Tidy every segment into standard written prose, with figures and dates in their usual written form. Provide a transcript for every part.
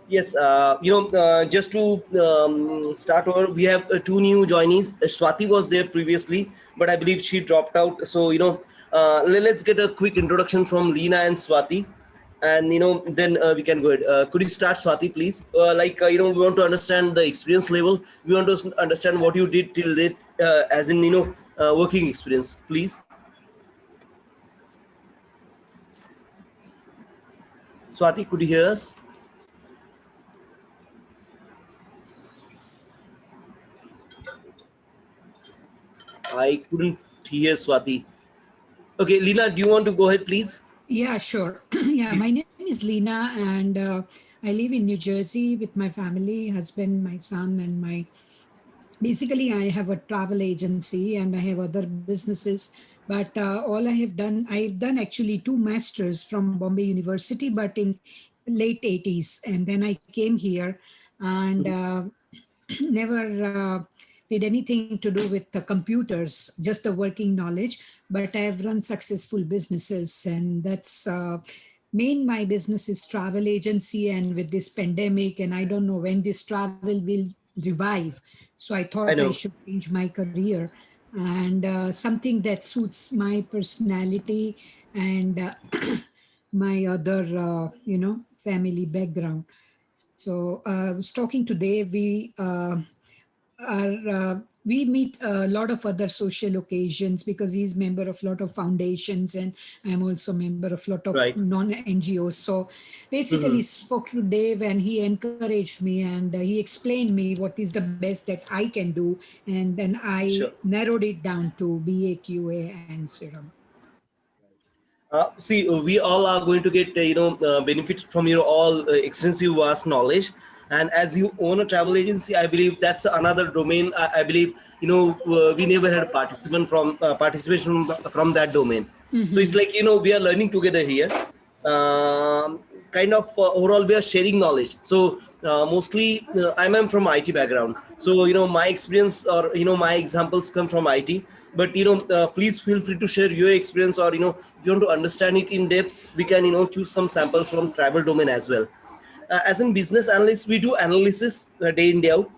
Yes, just to start over, we have two new joinees. Swati was there previously, but I believe she dropped out. So, let's get a quick introduction from Leena and Swati. And, then we can go ahead. Could you start, Swati, please? We want to understand the experience level. We want to understand what you did till date, as in, working experience, please. Swati, could you hear us? I couldn't hear Swati. Okay, Leena, do you want to go ahead, please? Yeah, sure. Yeah, my name is Leena, and I live in New Jersey with my family, husband, my son, and my. Basically, I have a travel agency and I have other businesses. But all I've done actually two masters from Bombay University, but in late 80s. And then I came here and never did anything to do with the computers, just the working knowledge. But I've run successful businesses, and that's my business is travel agency. And with this pandemic, and I don't know when this travel will revive, so I thought I should change my career and something that suits my personality and my other, family background. So I was talking today. We meet a lot of other social occasions because he's member of a lot of foundations and I'm also member of a lot of non-NGOs. So basically spoke to Dave and he encouraged me and he explained me what is the best that I can do. And then I narrowed it down to BA, QA and SCRUM. We all are going to get, benefit from your all extensive vast knowledge. And as you own a travel agency, I believe that's another domain. I believe, we never had participation from that domain. So it's like, we are learning together here. Overall, we are sharing knowledge. So mostly I'm from IT background. So, my experience or, my examples come from IT. But, please feel free to share your experience or, if you want to understand it in depth, we can, choose some samples from travel domain as well. As in business analysts, we do analysis day in, day out.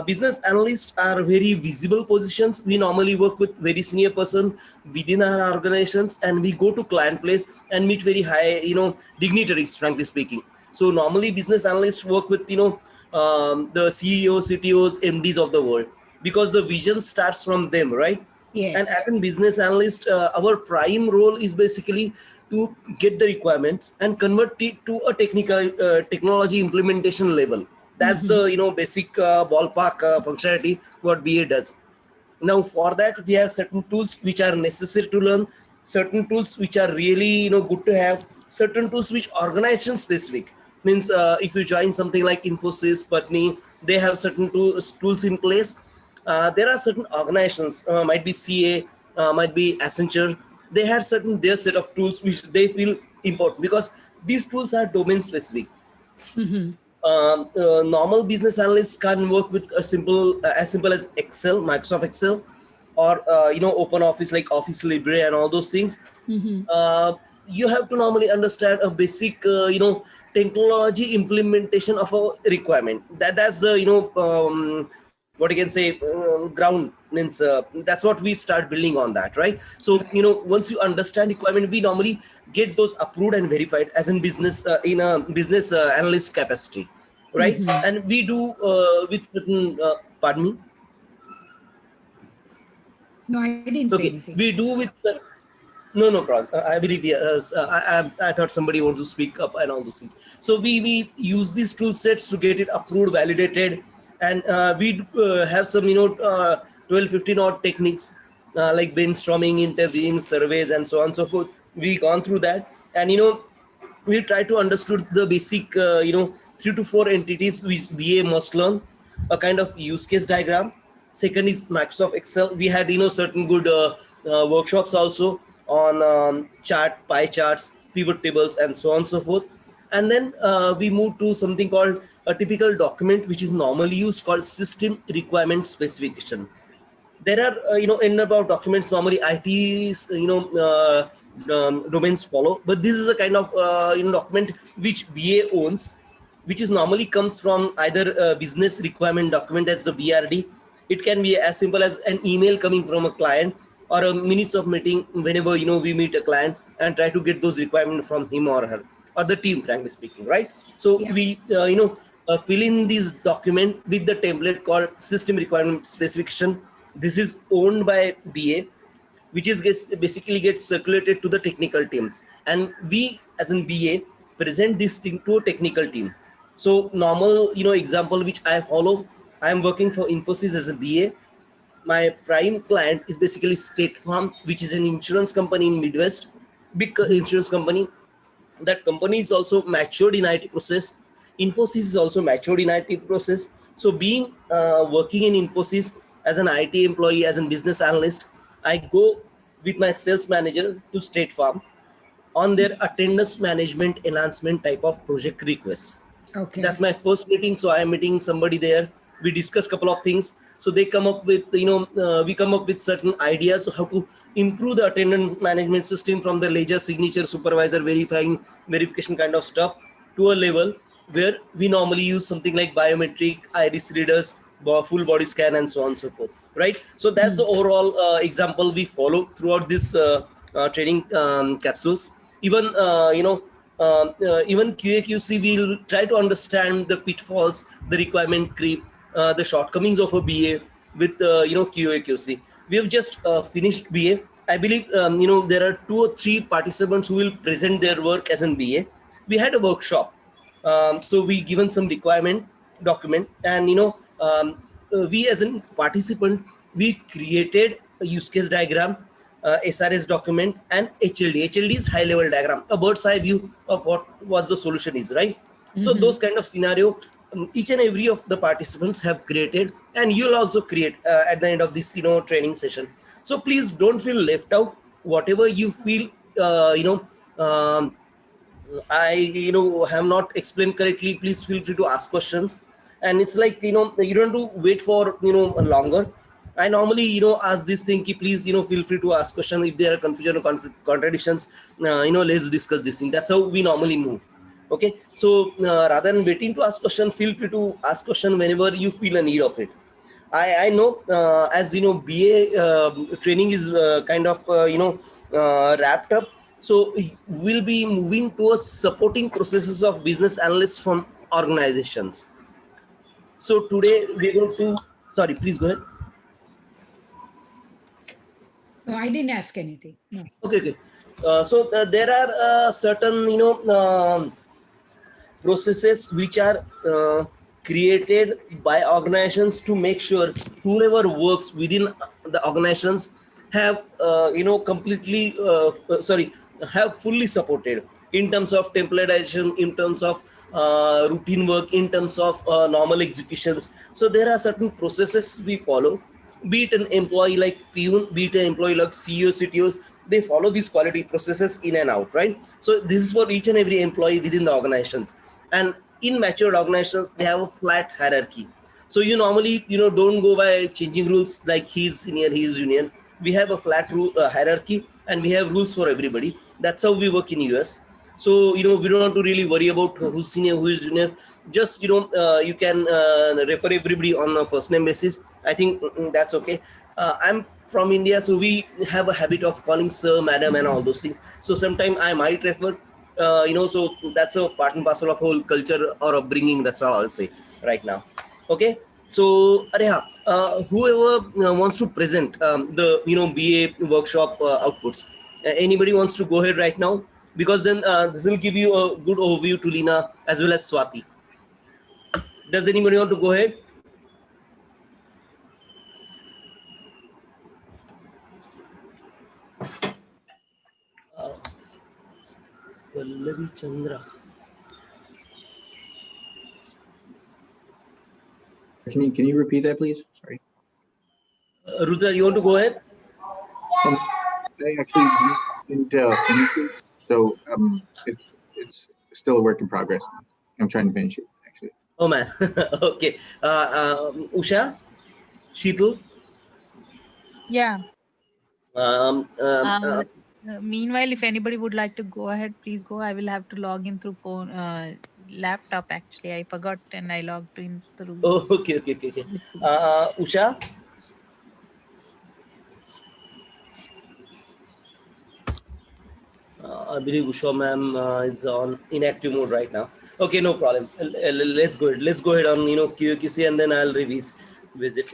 Business analysts are very visible positions. We normally work with very senior person within our organizations and we go to client place and meet very high, dignitaries, frankly speaking. So normally business analysts work with, the CEOs, CTOs, MDs of the world because the vision starts from them, right? Yes. And as a business analyst, our prime role is basically to get the requirements and convert it to a technology implementation level. That's the basic ballpark functionality what BA does. Now for that we have certain tools which are necessary to learn, certain tools which are really good to have, certain tools which organization specific. Means if you join something like Infosys, Patni, they have certain tools in place. There are certain organizations, might be CA, might be Accenture. They have their set of tools which they feel important because these tools are domain specific. Normal business analysts can work with as simple as Excel, Microsoft Excel, or open office like Office Libre and all those things. You have to normally understand a basic technology implementation of a requirement. That's the what you can say ground means that's what we start building on that, right? So once you understand requirement, we normally get those approved and verified as in business in a business analyst capacity, right? And we do with certain pardon me. No, I didn't say anything. We do with no problem. I believe yes. I thought somebody wants to speak up and all those things. So we use these tool sets to get it approved, validated, and we have some 12-15 odd techniques like brainstorming, interviewing, surveys, and so on and so forth. We gone through that, and we try to understood the basic 3 to 4 entities which BA must learn, a kind of use case diagram. Second is Microsoft Excel. We had certain good workshops also on chart, pie charts, pivot tables, and so on and so forth. And then we move to something called a typical document which is normally used called system requirement specification. There are in about documents normally ITs domains follow. But this is a kind of document which BA owns, which is normally comes from either a business requirement document as the BRD. It can be as simple as an email coming from a client, or a minutes of meeting whenever we meet a client and try to get those requirements from him or her, or the team, frankly speaking, right? So Yeah. we fill in this document with the template called system requirement specification. This is owned by BA, which is basically gets circulated to the technical teams, and we as in BA present this thing to a technical team. So normal example which I follow, I am working for Infosys as a BA. My prime client is basically State Farm, which is an insurance company in Midwest, big insurance company. That company is also matured in IT process. Infosys is also matured in IT process. So being working in Infosys as an IT employee, as a business analyst, I go with my sales manager to State Farm on their attendance management enhancement type of project request. Okay. That's my first meeting. So I am meeting somebody there. We discuss a couple of things. So they come up with we come up with certain ideas of how to improve the attendance management system, from the ledger, signature, supervisor verification kind of stuff, to a level where we normally use something like biometric, iris readers, full body scan, and so on and so forth, right? So that's the overall example we follow throughout this training capsules. Even even QA/QC will try to understand the pitfalls, the requirement creep, the shortcomings of a BA with QA/QC. We have just finished BA. I believe there are 2 or 3 participants who will present their work as an BA. We had a workshop, so we given some requirement document, and we as a participant, we created a use case diagram, SRS document, and HLD. HLD is high level diagram, a bird's eye view of what was the solution is, right? So those kind of scenario, each and every of the participants have created, and you'll also create at the end of this training session. So please don't feel left out. Whatever you feel I have not explained correctly, please feel free to ask questions. And it's like you don't have to wait for longer. I normally ask this thing, please feel free to ask questions if there are confusion or contradictions. Let's discuss this thing. That's how we normally move. Okay, so rather than waiting to ask question, feel free to ask question whenever you feel a need of it. I know, as BA training is kind of wrapped up. So we'll be moving towards supporting processes of business analysts from organizations. So today we're going to, sorry, please go ahead. No, I didn't ask anything. No. Okay. So there are certain processes which are created by organizations to make sure whoever works within the organizations have completely have fully supported in terms of templatization, in terms of routine work, in terms of normal executions. So there are certain processes we follow, be it an employee like peon, be it an employee like CEO, CTOs. They follow these quality processes in and out, right? So this is for each and every employee within the organizations. And in mature organizations, they have a flat hierarchy. So you normally don't go by changing rules like he's senior, he's junior. We have a flat hierarchy, and we have rules for everybody. That's how we work in US. So we don't have to really worry about who's senior, who is junior. Just you can refer everybody on a first name basis. I think that's okay. I'm from India, so we have a habit of calling sir, madam, and all those things. So sometimes I might refer, so that's a part and parcel of whole culture or upbringing. That's all I'll say right now. Okay. So Areha, whoever wants to present the BA workshop outputs, anybody wants to go ahead right now? Because then this will give you a good overview to Lina as well as Swati. Does anybody want to go ahead? Pallavi Chandra. Can you repeat that, please? Sorry. Rudra, you want to go ahead? I actually didn't finish it, so it's still a work in progress. I'm trying to finish it, actually. Oh man. Okay. Usha, Sheetal. Yeah. Meanwhile, if anybody would like to go ahead, please go. I will have to log in through phone, laptop. Actually, I forgot and I logged in through. Oh, okay. PC. Usha. I believe Usha ma'am is on inactive mode right now. Okay, no problem. Let's go ahead. Let's go ahead on QAQC and then I'll visit.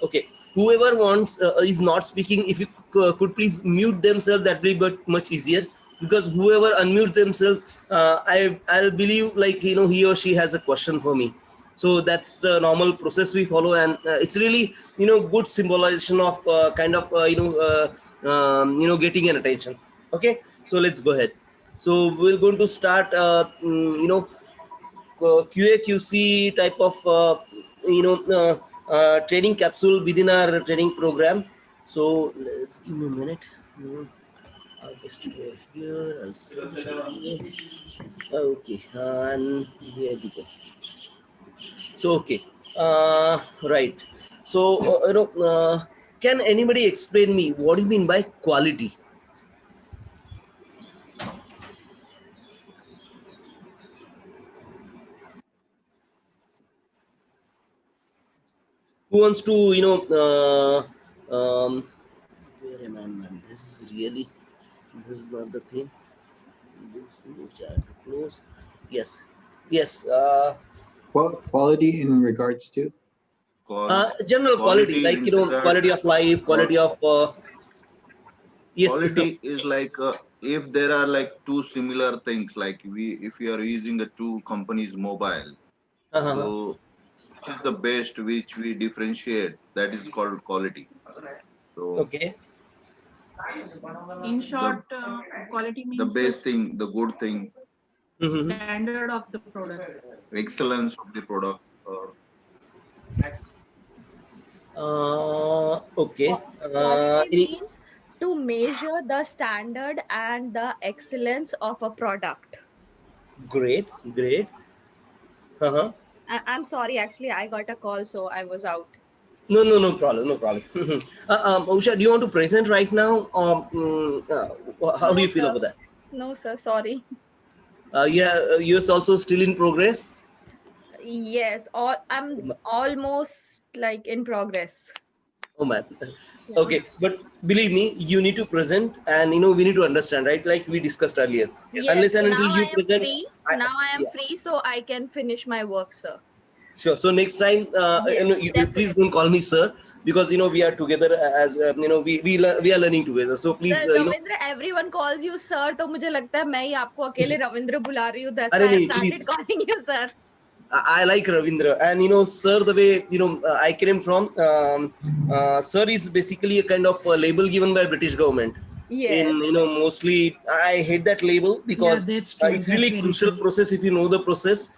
Okay, whoever wants is not speaking. If you could please mute themselves, that will be much easier, because whoever unmutes themselves, I'll believe like he or she has a question for me. So that's the normal process we follow, and it's really good symbolization of kind of getting an attention. Okay, so let's go ahead. So we're going to start QA QC type of training capsule within our training program. So let's give me a minute. I'll just go here. I'll search here. Okay, and here we go. So okay, right. So can anybody explain me what do you mean by quality? Who wants to where am I, man? This is not the thing. This is which I have to close. Yes. Well, quality in regards to? General quality, like quality of life, quality of yes. Quality is like if there are like two similar things, like if we are using the two companies mobile, so which is the best, which we differentiate, that is called quality. So okay. In short, quality the means best thing, the good thing, standard of the product. excellence of the product. Okay. Quality means to measure the standard and the excellence of a product. Great. I'm sorry, actually, I got a call, so I was out. No problem. Usha, do you want to present right now, or how do you feel about that? No, sir, sorry. Yours also still in progress? Yes, I'm almost like in progress. Oh man. Okay, but believe me, you need to present, and we need to understand, right? Like we discussed earlier. Yes, Unless and so until now you I am present, free. Now I am free, so I can finish my work, sir. Sure. So next time, Yes, you definitely. please don't call me sir, because we are together as we are learning together. So please, Sir, Ravindra, everyone calls you sir, तो मुझे लगता है मैं ही आपको अकेले रविंद्र बुला रही हूँ. That's अरे why I नहीं, started please. calling you sir. I like Ravindra, and sir, the way I came from, sir is basically a kind of label given by British government. Yes. In mostly, I hate that label because that's true. it's That's really very crucial true. process if you know the process.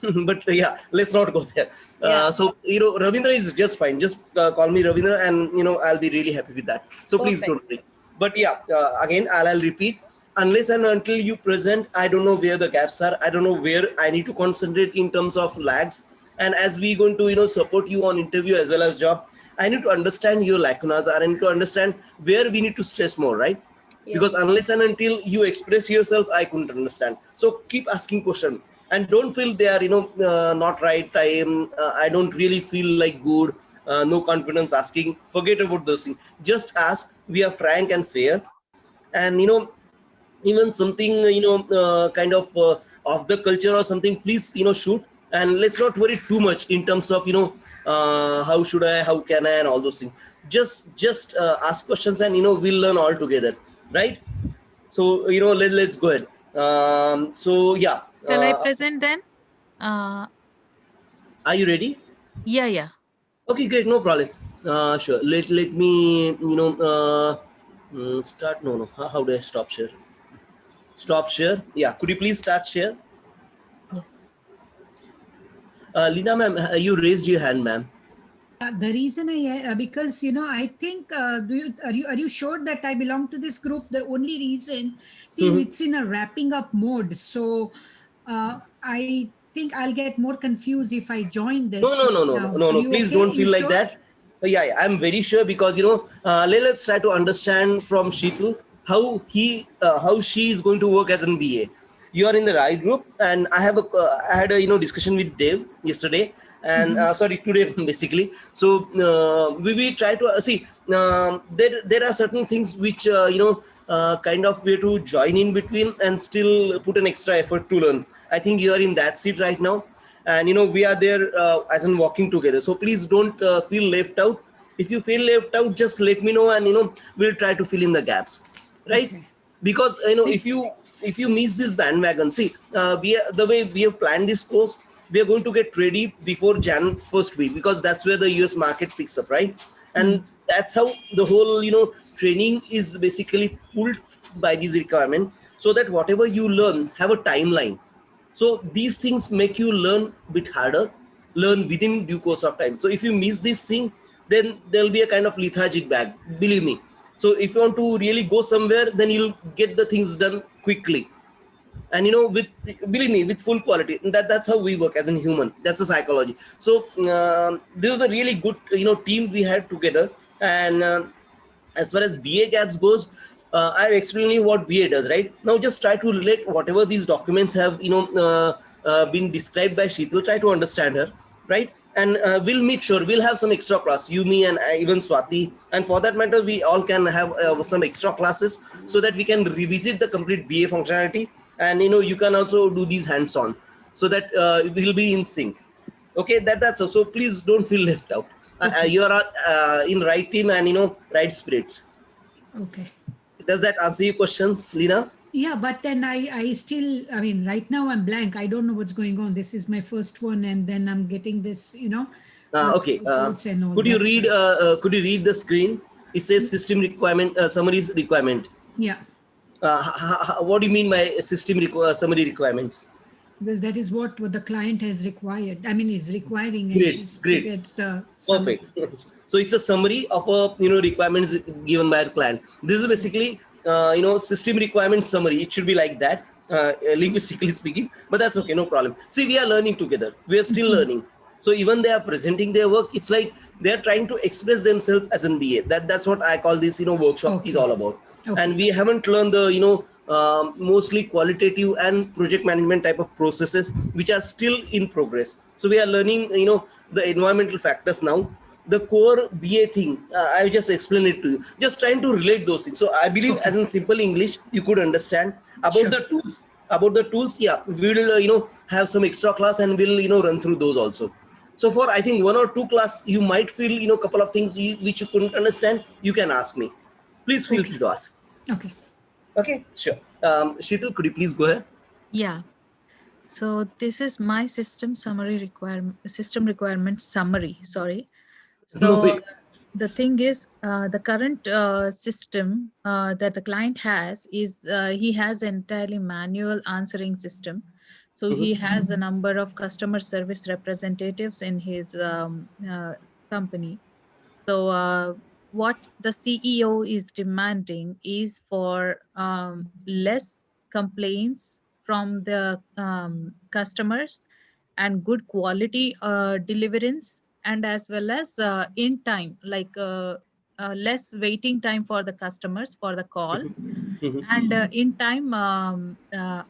But yeah, let's not go there. Yeah. So Ravindra is just fine. Just call me Ravindra, and I'll be really happy with that. So please Perfect. don't worry. But yeah, again, I'll repeat. Unless and until you present, I don't know where the gaps are. I don't know where I need to concentrate in terms of lags. And as we going to support you on interview as well as job, I need to understand your lacunas. I need to understand where we need to stress more, right? Yes. Because unless and until you express yourself, I couldn't understand. So keep asking questions, and don't feel they are not right. I don't really feel like good. No confidence asking. Forget about those things. Just ask. We are frank and fair, and even something kind of the culture or something, please shoot, and let's not worry too much in terms of how should I, how can I, and all those things. Just ask questions, and we'll learn all together, right? So let's go ahead. So yeah, Shall I present then? are you ready? Yeah. Okay, great, no problem. Sure, let me start. No, how do I stop share? Yeah, could you please start share? Yeah. Lina ma'am, you raised your hand, ma'am. The reason because I think are you sure that I belong to this group? The only reason, it's in a wrapping up mode, so I think I'll get more confused if I join this. No. Please don't feel like that. Yeah, I'm very sure, because let's try to understand from Sheetal. how she is going to work as an BA. You are in the right group, and I had a discussion with Dave yesterday, and sorry, today basically. So we try to see there are certain things which kind of way to join in between and still put an extra effort to learn. I think you are in that seat right now, and we are there as in walking together. So please don't feel left out. If you feel left out, just let me know, and we'll try to fill in the gaps, right? Okay. Because if you miss this bandwagon, see, the way we have planned this course, we are going to get ready before Jan first week, because that's where the US market picks up, right? And that's how the whole training is basically pulled by these requirements, so that whatever you learn have a timeline. So these things make you learn a bit harder, learn within due course of time. So if you miss this thing, then there'll be a kind of lethargic bag, believe me. So if you want to really go somewhere, then you'll get the things done quickly. And with, believe me, with full quality. That's how we work as a human. That's the psychology. So this is a really good team we had together. And as far as BA gaps goes, I've explained you what BA does, right? Now just try to relate whatever these documents have been described by Sheetal. Try to understand her, right? And we'll make sure we'll have some extra class, you, me, and even Swati, and for that matter we all can have some extra classes, so that we can revisit the complete BA functionality. And you can also do these hands-on, so that we'll be in sync. Okay, that's so please don't feel left out. You are in right team and right spirits. Okay. Does that answer your questions, Lina? Yeah, but then I still, I mean, right now I'm blank. I don't know what's going on. This is my first one, and then I'm getting this, Okay. codes and all. Could you That's read? right. Could you read the screen? It says system requirement summaries requirement. Yeah, What do you mean by system summary requirements? because that is what the client has required. I mean, is requiring, and Great. it's the Perfect. So it's a summary of a requirements given by the client. This is basically system requirement summary. It should be like that, linguistically speaking, but that's okay, no problem. See, we are learning together. We are still learning. So even they are presenting their work, it's like they are trying to express themselves as an BA. That's what I call this workshop is all about. Okay. And we haven't learned the mostly qualitative and project management type of processes, which are still in progress. So we are learning the environmental factors now. The core BA thing, I just explained it to you, just trying to relate those things. So I believe as in simple English you could understand about the tools. Yeah, we will have some extra class, and we'll run through those also. So for I think 1 or 2 class, you might feel couple of things which you couldn't understand. You can ask me. Please feel free to ask. Okay. Okay, sure. Sheetal, could you please go ahead? Yeah. So this is my system requirement summary. Sorry. So the thing is, the current system that the client has is he has entirely manual answering system. So he has a number of customer service representatives in his company. So what the CEO is demanding is for less complaints from the customers and good quality deliverance, and as well as in time, like less waiting time for the customers for the call, and in time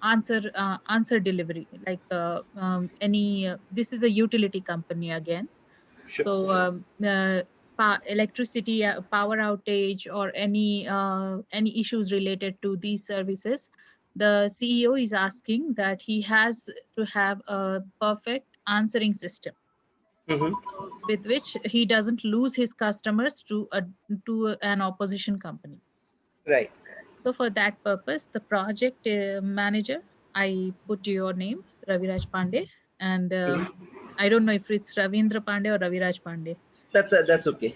answer delivery, like any this is a utility company again. Sure. So electricity power outage or any issues related to these services, the CEO is asking that he has to have a perfect answering system with which he doesn't lose his customers to an opposition company. Right. So for that purpose, the project manager, I put your name, Raviraj Pandey, and I don't know if it's Ravindra Pandey or Raviraj Pandey. That's okay.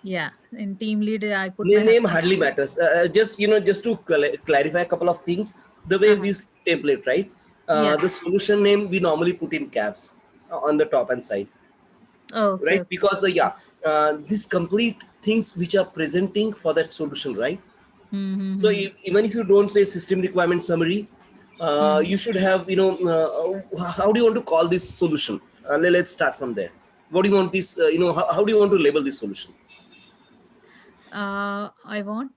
Yeah, in team lead, I put Name my husband. hardly matters. Just to clarify a couple of things. The way we see template, right? The solution name we normally put in caps on the top and side. Okay. Right? Because these complete things which are presenting for that solution, right? So even if you don't say system requirement summary, you should have how do you want to call this solution? Let's start from there. What do you want this? How do you want to label this solution? I want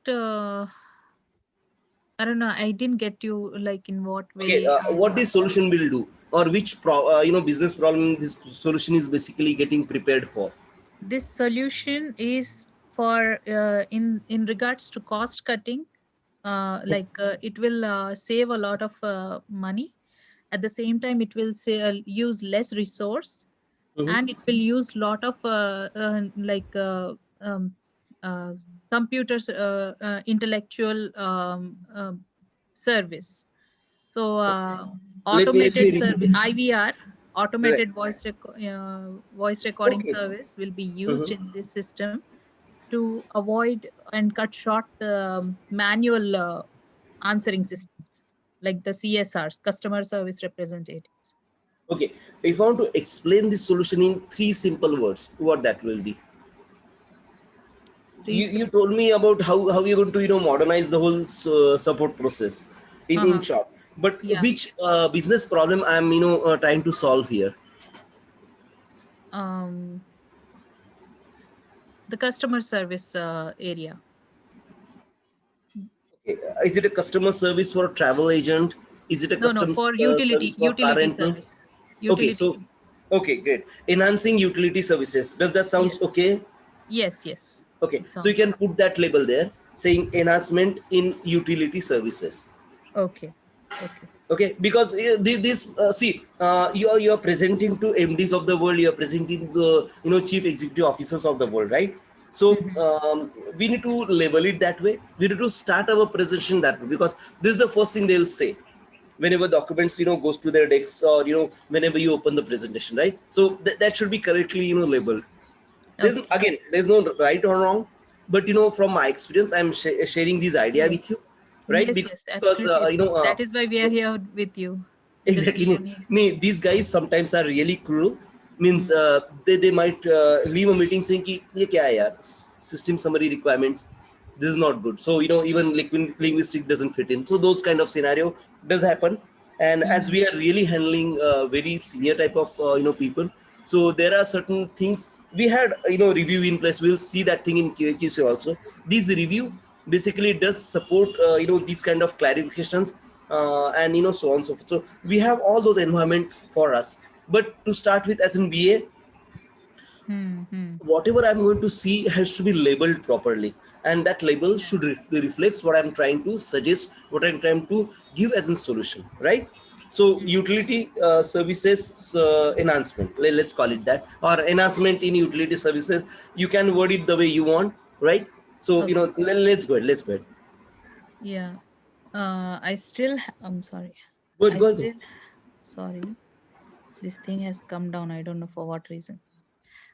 I don't know. I didn't get you. Like in what Okay, way? what this solution will do, or which business problem this solution is basically getting prepared for? This solution is for in regards to cost cutting. It will save a lot of money. At the same time, it will say use less resource, Mhm. and it will use lot of um, uh, computers intellectual service. So Let me automated service IVR, right. automated voice recording Okay. service will be used Mhm. in this system to avoid and cut short the manual answering systems like the CSRs, customer service representatives. Okay, if I want to explain this solution in three simple words, what that will be? You Reason. told me about how you're going to modernize the whole support process in Uh-huh. short, but Yeah. which business problem I'm trying to solve here? Um, the customer service area. Okay, is it a customer service for a travel agent? Is it a No, no, customer for service for car utility rental? service. Okay, Utility. so okay, great. Enhancing utility services. Does that sounds Yes. okay? Yes, yes. Okay, It so you sounds can put that label there saying enhancement in utility services. okay. Okay. Okay, because this see you're presenting to MDs of the world, you're presenting the chief executive officers of the world, right? So Mhm. we need to label it that way. We need to start our presentation that way, because this is the first thing they'll say whenever documents goes to their decks, or whenever you open the presentation, right? So that should be correctly labeled. Okay. There's no right or wrong, but from my experience, I'm sharing this idea with you, Yes. right? Yes, Because yes, absolutely. That is why we are so here with you, because exactly. we need. These guys sometimes are really cruel. Means Mm. they might leave a meeting saying कि ये क्या है यार, system summary requirements, this is not good. So even linguistic doesn't fit in. So those kind of scenario does happen. And as Mhm. we are really handling very senior type of people, so there are certain things we had review in place. We'll see that thing in QA also. This review basically does support these kind of clarifications, and so on and so forth. So we have all those environment for us. But to start with, as in BA, Hmm. whatever I'm going to see has to be labeled properly, and that label Yeah. should reflects what I'm trying to suggest, what I'm trying to give as a solution, right? So Mm. utility services enhancement, let's call it that, or enhancement in utility services. You can word it the way you want, right? So Okay. let's go ahead. Let's go ahead. Yeah. I'm sorry. Go ahead. I Go ahead. still, sorry. This thing has come down. I don't know for what reason.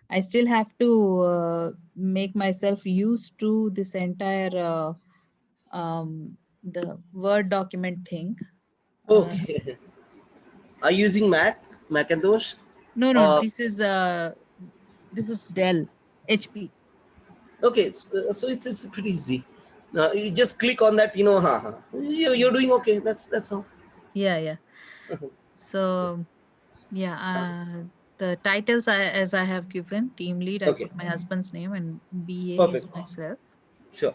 I still have to make myself used to this entire the Word document thing. Uh, Okay. Are you using Macintosh? no, no, Uh, this is Dell, HP. okay, so it's pretty easy. You just click on that, you're doing okay. That's all. Yeah, yeah. So yeah, the titles as I have given team lead, I Okay, put my husband's name, and BA is perfect. myself. Sure.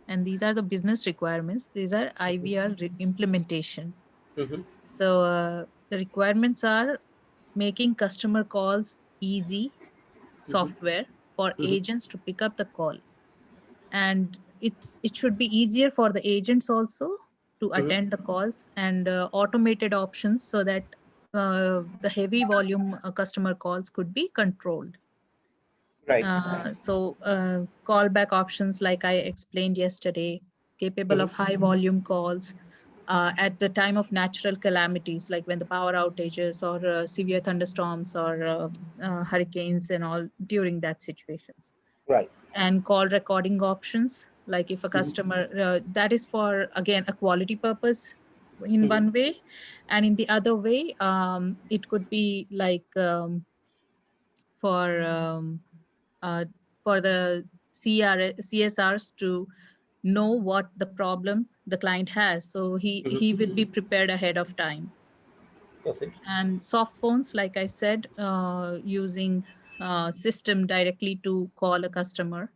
And these are the business requirements. These are IVR implementation. Mm-hmm. So the requirements are making customer calls easy Mm-hmm. software for Mm-hmm. agents to pick up the call, and it should be easier for the agents also to Mm-hmm. attend the calls, and automated options so that the heavy volume customer calls could be controlled. Right. Callback options, like I explained yesterday, capable Mm-hmm. of high volume calls at the time of natural calamities, like when the power outages or severe thunderstorms or hurricanes and all during that situations. Right. And call recording options, like if a Mm-hmm. customer, that is for, again, a quality purpose in Mm-hmm. one way. And in the other way, it could be like for uh, for the CSRs to know what the problem the client has, so Mm-hmm. he would be prepared ahead of time. Perfect. And soft phones, like I said, using system directly to call a customer.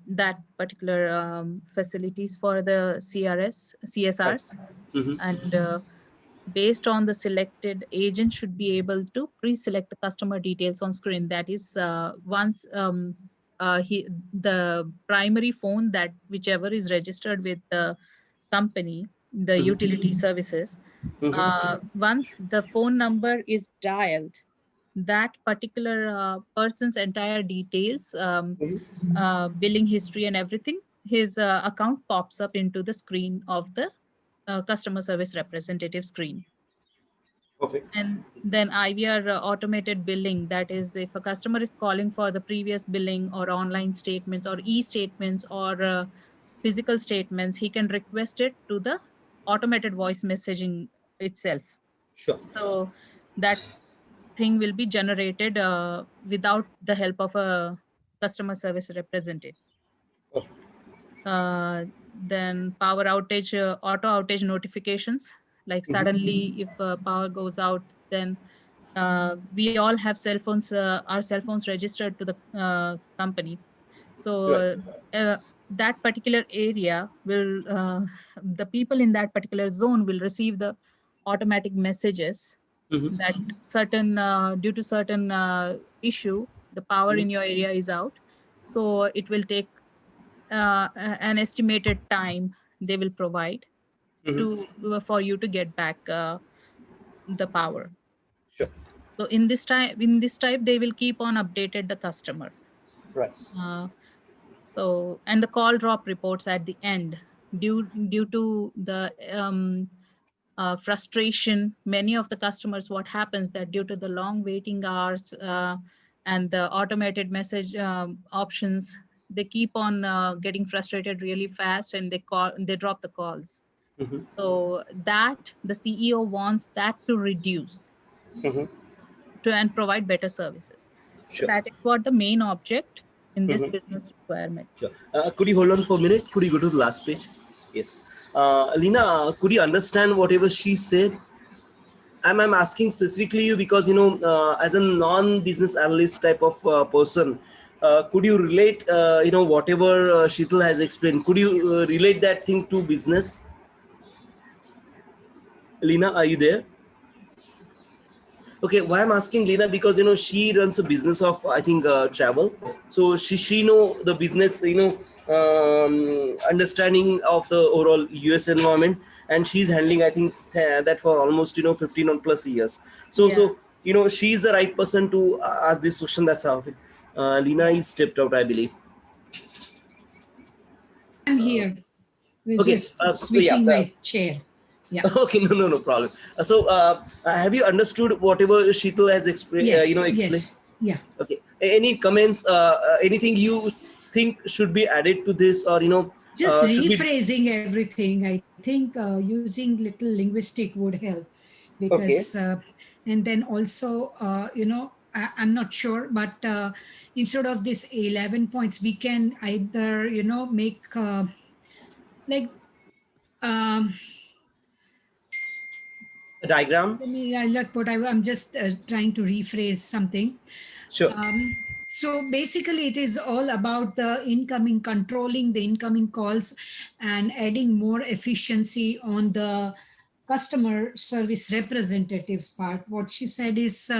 that particular facilities for the CSRs, and based on the selected, agent should be able to pre-select the customer details on screen. That is, once the primary phone, that whichever is registered with the company, the utility services, once the phone number is dialed, that particular person's entire details, billing history and everything, his account pops up into the screen of the customer service representative screen. Perfect. And then IVR automated billing, that is, if a customer is calling for the previous billing or online statements or e-statements or physical statements, he can request it to the automated voice messaging itself. Sure. So that thing will be generated without the help of a customer service representative. Then power outage, auto outage notifications, like suddenly if power goes out, then we all have cell phones, our cell phones registered to the company. So that particular area will, the people in that particular zone will receive the automatic messages that certain, due to certain issue, the power in your area is out. So it will take an estimated time they will provide to for you to get back the power. Sure. So in this type, they will keep on updated the customer. Right. So, and the call drop reports at the end, due to the frustration, many of the customers, what happens that due to the long waiting hours and the automated message options, they keep on getting frustrated really fast, and they drop the calls. So that the CEO wants that to reduce to and provide better services. So Sure. that is what the main object in this business requirement. Sure. Could you hold on for a minute? Could you go to the last page? Yes. Lina, could you understand whatever she said? I'm asking specifically you because, as a non-business analyst type of person, could you relate, whatever Sheetal has explained, could you relate that thing to business? Lina, are you there? Okay, why I'm asking Lena, because she runs a business of, I think, travel. So she know the business, understanding of the overall US environment, and she's handling, I think, that for almost 15 or plus years. So she's the right person to ask this question. That's how Lena is stepped out, I believe. I'm here. We're Okay, just switching my chair. Yeah. Okay, no problem. So, have you understood whatever Sheetal has explained? Yes. Explained? Yes. Yeah. Okay. Any comments? Anything you think should be added to this, or just rephrasing everything? I think using little linguistic would help, because and then also I'm not sure, but instead of this 11 points, we can either make like a diagram? I'm just trying to rephrase something. Sure. So basically, it is all about the incoming, controlling the incoming calls and adding more efficiency on the customer service representatives part. What she said is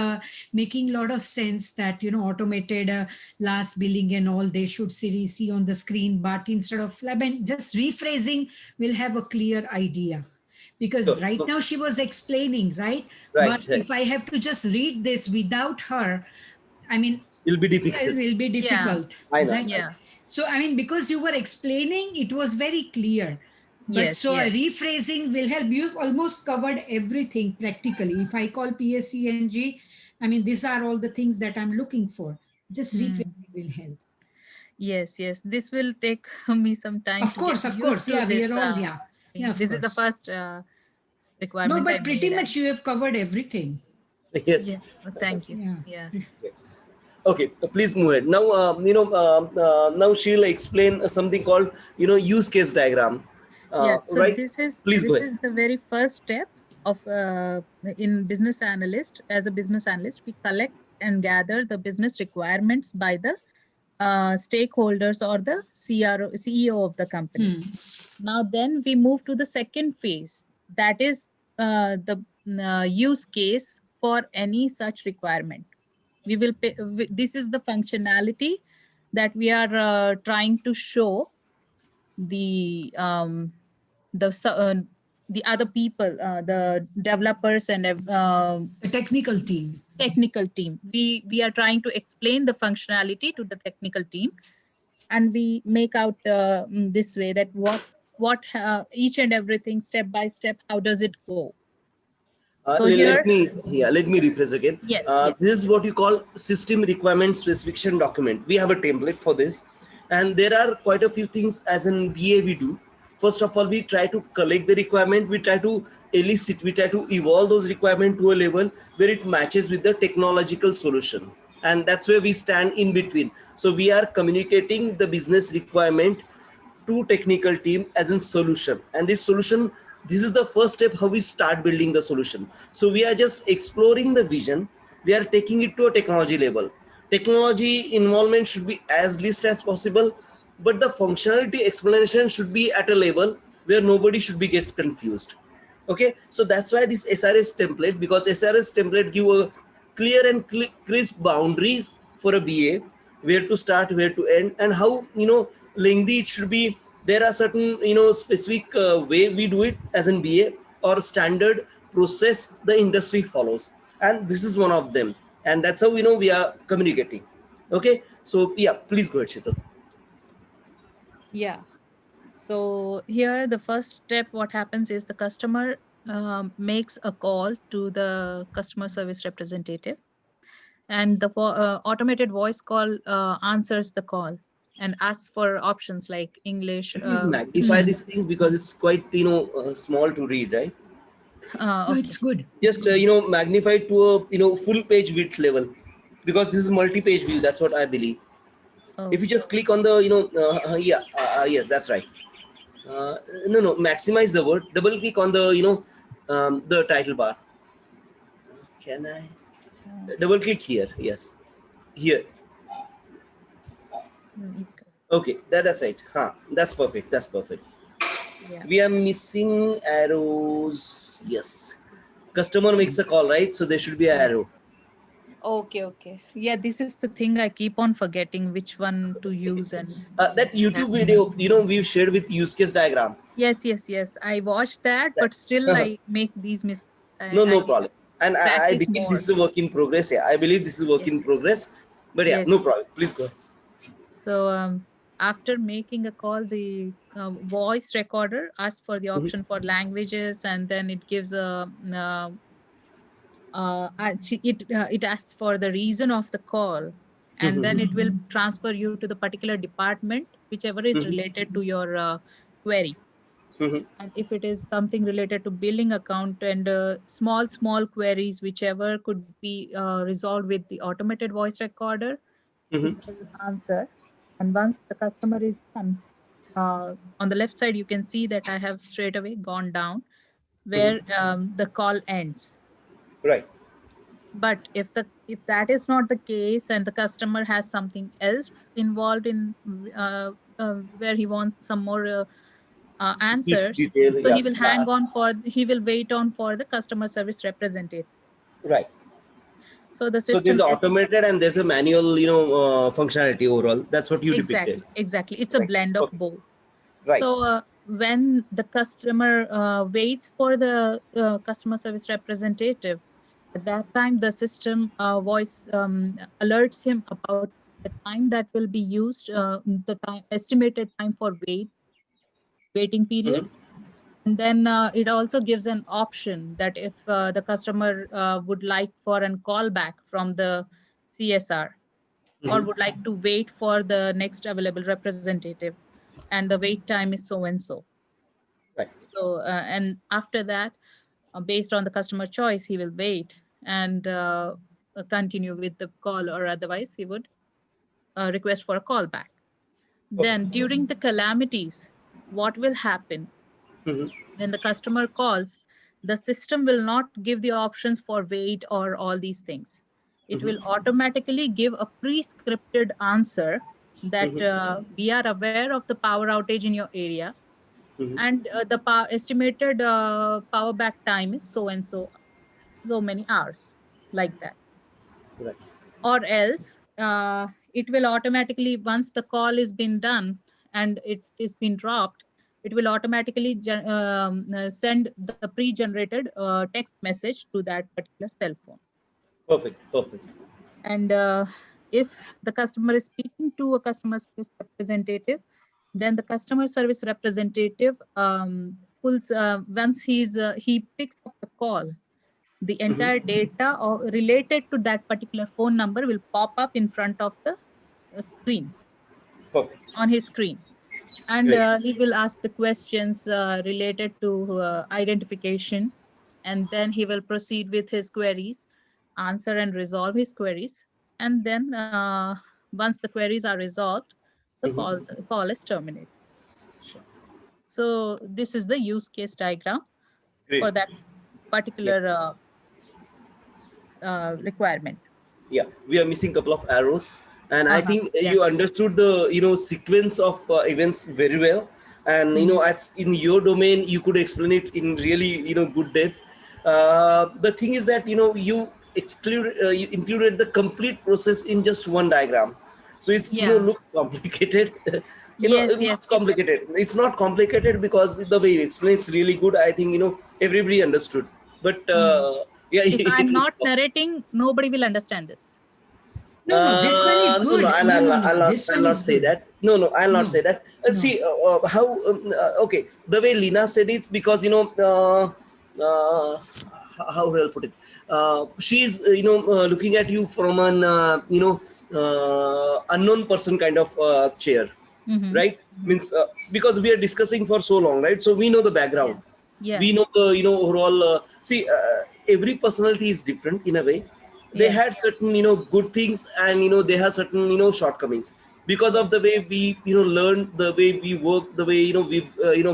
making a lot of sense, that automated last billing and all, they should see on the screen, but instead of just rephrasing, we'll have a clear idea. Because right now she was explaining, right? But if I have to just read this without her, I mean, it'll be difficult. It will be difficult. Yeah. I know. Right? Yeah. So, I mean, because you were explaining, it was very clear. But Yes. Rephrasing will help. You've almost covered everything practically. If I call PSCNG, I mean, these are all the things that I'm looking for. Just rephrasing will help. Yes. This will take me some time. Of course. Yeah, we are all, yeah. This is the first requirement. No, but pretty much you have covered everything. Yes. Yeah. Thank you. Yeah. Okay, please move ahead. Now, now she'll explain something called, use case diagram. So right? this is the very first step of in business analyst. As a business analyst, we collect and gather the business requirements by the stakeholders or the CEO of the company. Now then we move to the second phase, that is the use case for any such requirement. We will pay, this is the functionality that we are trying to show the other people, the developers and the technical team. We are trying to explain the functionality to the technical team, and we make out this way that what each and everything step by step, how does it go. So let me rephrase again. Yes, This is what you call system requirement specification document. We have a template for this, and there are quite a few things as an BA we do. First of all, we try to collect the requirement, we try to elicit, we try to evolve those requirements to a level where it matches with the technological solution. And that's where we stand in between. So we are communicating the business requirement to technical team as a solution. And this solution, this is the first step how we start building the solution. So we are just exploring the vision. We are taking it to a technology level. Technology involvement should be as least as possible, but the functionality explanation should be at a level where nobody should be gets confused. Okay, so that's why this SRS template, because SRS template give a clear and crisp boundaries for a BA, where to start, where to end, and how lengthy it should be. There are certain specific way we do it as an BA, or standard process the industry follows, and this is one of them, and that's how we are communicating. Okay, so yeah, please go ahead, Sheetal. Yeah. So here the first step, what happens is the customer makes a call to the customer service representative, and the automated voice call answers the call and asks for options like English. Please magnify these things because it's quite small to read, right? No, Okay. it's good. Just magnify it to a full page width level, because this is multi-page view. That's what I believe. Oh. If you just click on the yes, that's right. No, maximize the word. Double click on the the title bar. Can I double click here? Yes, here. Okay, that's right. That's perfect. That's perfect. Yeah. We are missing arrows. Yes, customer makes a call, right? So there should be an arrow. Okay. Yeah, this is the thing I keep on forgetting which one to use. And that YouTube video, we've shared with use case diagram. Yes. I watched that, but still I make these mistakes. No problem. And I believe more. this is a work in progress. Yeah, I believe this is work in progress. But yeah, no problem. Please go. So after making a call, the voice recorder asks for the option for languages, and then it gives a it asks for the reason of the call, and then it will transfer you to the particular department, whichever is related to your query. And if it is something related to billing account and small queries, whichever could be resolved with the automated voice recorder, it will answer. And once the customer is done, on the left side, you can see that I have straight away gone down where the call ends. Right. But if that is not the case and the customer has something else involved in where he wants some more answers, detail, so he will wait on for the customer service representative. Right. So the So system there's automated and there's a manual, functionality overall. That's what you depicted. Exactly. It's a blend of both. Right. So when the customer waits for the customer service representative, at that time the system voice alerts him about the time that will be used, the estimated time for waiting period. And then it also gives an option that if the customer would like for a callback from the CSR or would like to wait for the next available representative, and the wait time is so and so. Right. So and after that, based on the customer choice, he will wait and continue with the call, or otherwise he would request for a callback. Then during the calamities, what will happen? When the customer calls, the system will not give the options for wait or all these things. It will automatically give a pre-scripted answer that we are aware of the power outage in your area, and the estimated power back time is so and so many hours, like that. Right. Or else it will automatically, once the call is been done and it is been dropped, it will automatically send the pre-generated text message to that particular cell phone. Perfect. Perfect. And if the customer is speaking to a customer service representative, then the customer service representative pulls once he picks up the call, the entire data related to that particular phone number will pop up in front of the screen, Perfect. on his screen. And Great. he will ask the questions related to identification, and then he will proceed with his queries, answer and resolve his queries. And then once the queries are resolved, the call is terminated. Sure. So this is the use case diagram Great. for that particular requirement. Yeah, we are missing a couple of arrows, and I think Yeah. you understood the sequence of events very well. And in your domain, you could explain it in really good depth. The thing is that you included the complete process in just one diagram, so it's looks complicated. Yes, It yes. looks complicated. It's not complicated because the way you explain it's really good. I think everybody understood. But yeah, If I'm not narrating, nobody will understand this. No, this one is good. No, I'll not say that. No, I'll not say that. See how okay. The way Lina said it, because how will I put it? She's looking at you from an unknown person kind of chair, right? Means because we are discussing for so long, right? So we know the background. Yeah. We know the overall. See, every personality is different in a way. They had certain good things, and they have certain shortcomings because of the way we learn, the way we work, the way we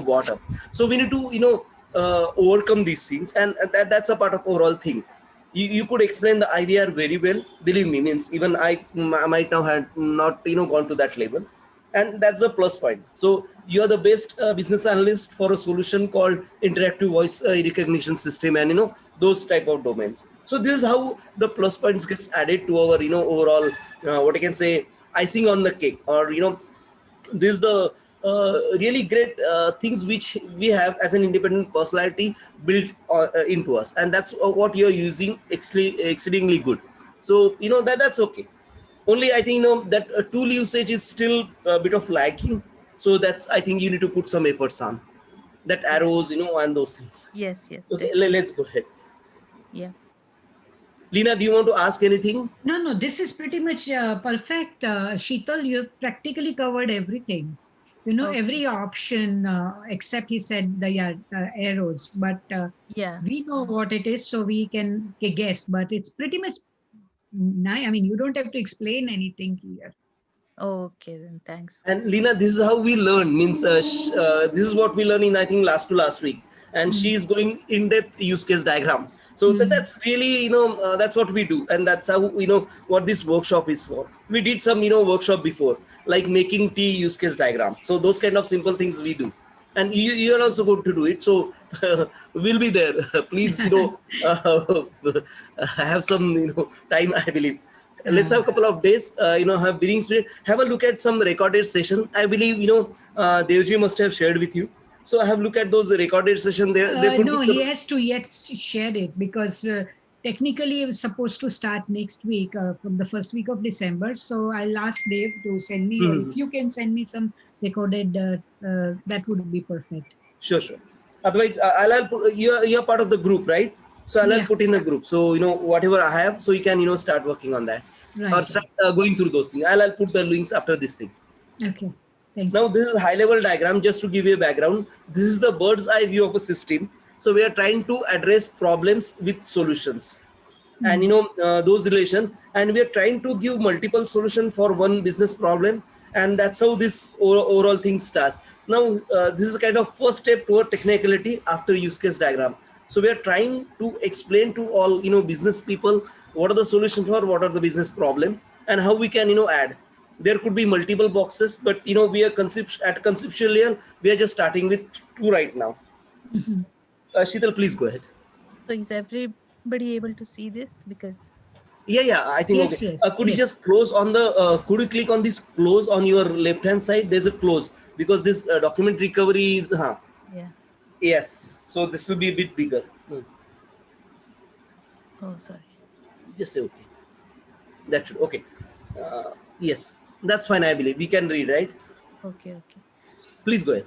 brought up. So we need to overcome these things, and that's a part of overall thing. You could explain the idea very well, believe me. Means even I might now have not gone to that level, and that's a plus point. So you are the best business analyst for a solution called interactive voice recognition system, and those type of domains. So this is how the plus points gets added to our overall what I can say, icing on the cake, or this is the really great things which we have as an independent personality built into us, and that's what you're using exceedingly good. So that's okay. Only I think that tool usage is still a bit of lagging. So that's, I think you need to put some efforts on that, arrows and those things. Yes. Okay, let's go ahead. Yeah. Lina, do you want to ask anything? No, this is pretty much perfect. Sheetal, you practically covered everything. Every option except he said the arrows, but we know what it is, so we can guess. But it's pretty much nice. I mean, you don't have to explain anything here. Okay, then thanks. And Lina, this is how we learn. Means this is what we learn in, I think, last to last week. And she is going in-depth use case diagram. So that's really, that's what we do. And that's how, what this workshop is for. We did some, workshop before, like making tea use case diagram. So those kind of simple things we do. And you are also going to do it. So we'll be there. Please, have some, time, I believe. Let's have a couple of days, have breathing spirit, have a look at some recorded session. I believe, Devji must have shared with you. So I have looked at those recorded session there. No, he has to yet share it because technically it was supposed to start next week from the first week of December. So I'll ask Dave to send me, or if you can send me some recorded, that would be perfect. Sure. Otherwise, I'll put, you're part of the group, right? So I'll put in the group. So, whatever I have, so you can, start working on that. Right. Or start going through those things. I'll put the links after this thing. Okay. Thank Now, you. this is a high-level diagram, just to give you a background. This is the bird's eye view of a system. So we are trying to address problems with solutions, and those relations. And we are trying to give multiple solutions for one business problem. And that's how this overall thing starts. Now, this is kind of first step toward technicality after use case diagram. So we are trying to explain to all business people what are the solutions for what are the business problem, and how we can add. There could be multiple boxes, but we are at conceptual layer, we are just starting with 2 right now. Sheetal, please go ahead. So is everybody able to see this? Because Yeah, I think Yes, okay. yes, Could you yes. just close on the? Could you click on this close on your left hand side? There's a close because this document recovery is. yeah. Yes, so this will be a bit bigger. Oh, sorry. Just say okay. That should okay. Yes, that's fine. I believe we can read, right? Okay. Please go ahead.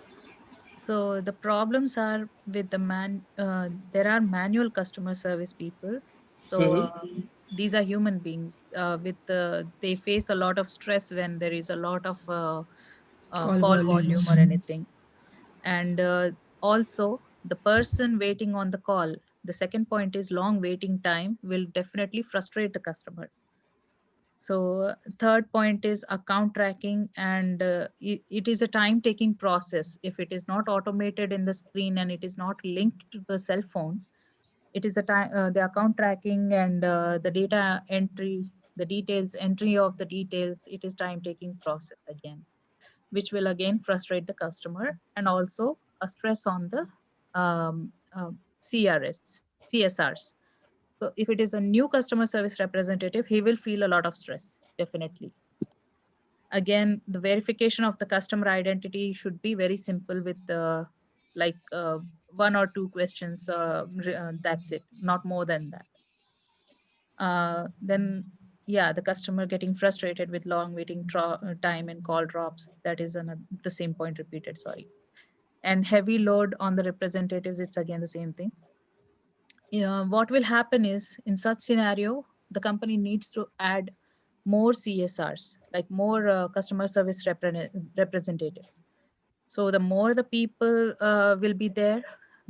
So the problems are with there are manual customer service people. So these are human beings they face a lot of stress when there is a lot of call volume or anything. And also the person waiting on the call. The second point is long waiting time will definitely frustrate the customer. So third point is account tracking, and it is a time taking process. If it is not automated in the screen and it is not linked to the cell phone, it is the account tracking and the data entry, the details, entry of the details, it is time taking process again, which will again frustrate the customer, and also a stress on the CSRs. So if it is a new customer service representative, he will feel a lot of stress, definitely. Again, the verification of the customer identity should be very simple with one or two questions. That's it, not more than that. Then, yeah, the customer getting frustrated with long waiting time and call drops. That is the same point repeated, sorry. And heavy load on the representatives, it's again the same thing. What will happen is in such scenario, the company needs to add more CSRs, like more customer service representatives. So the more the people will be there,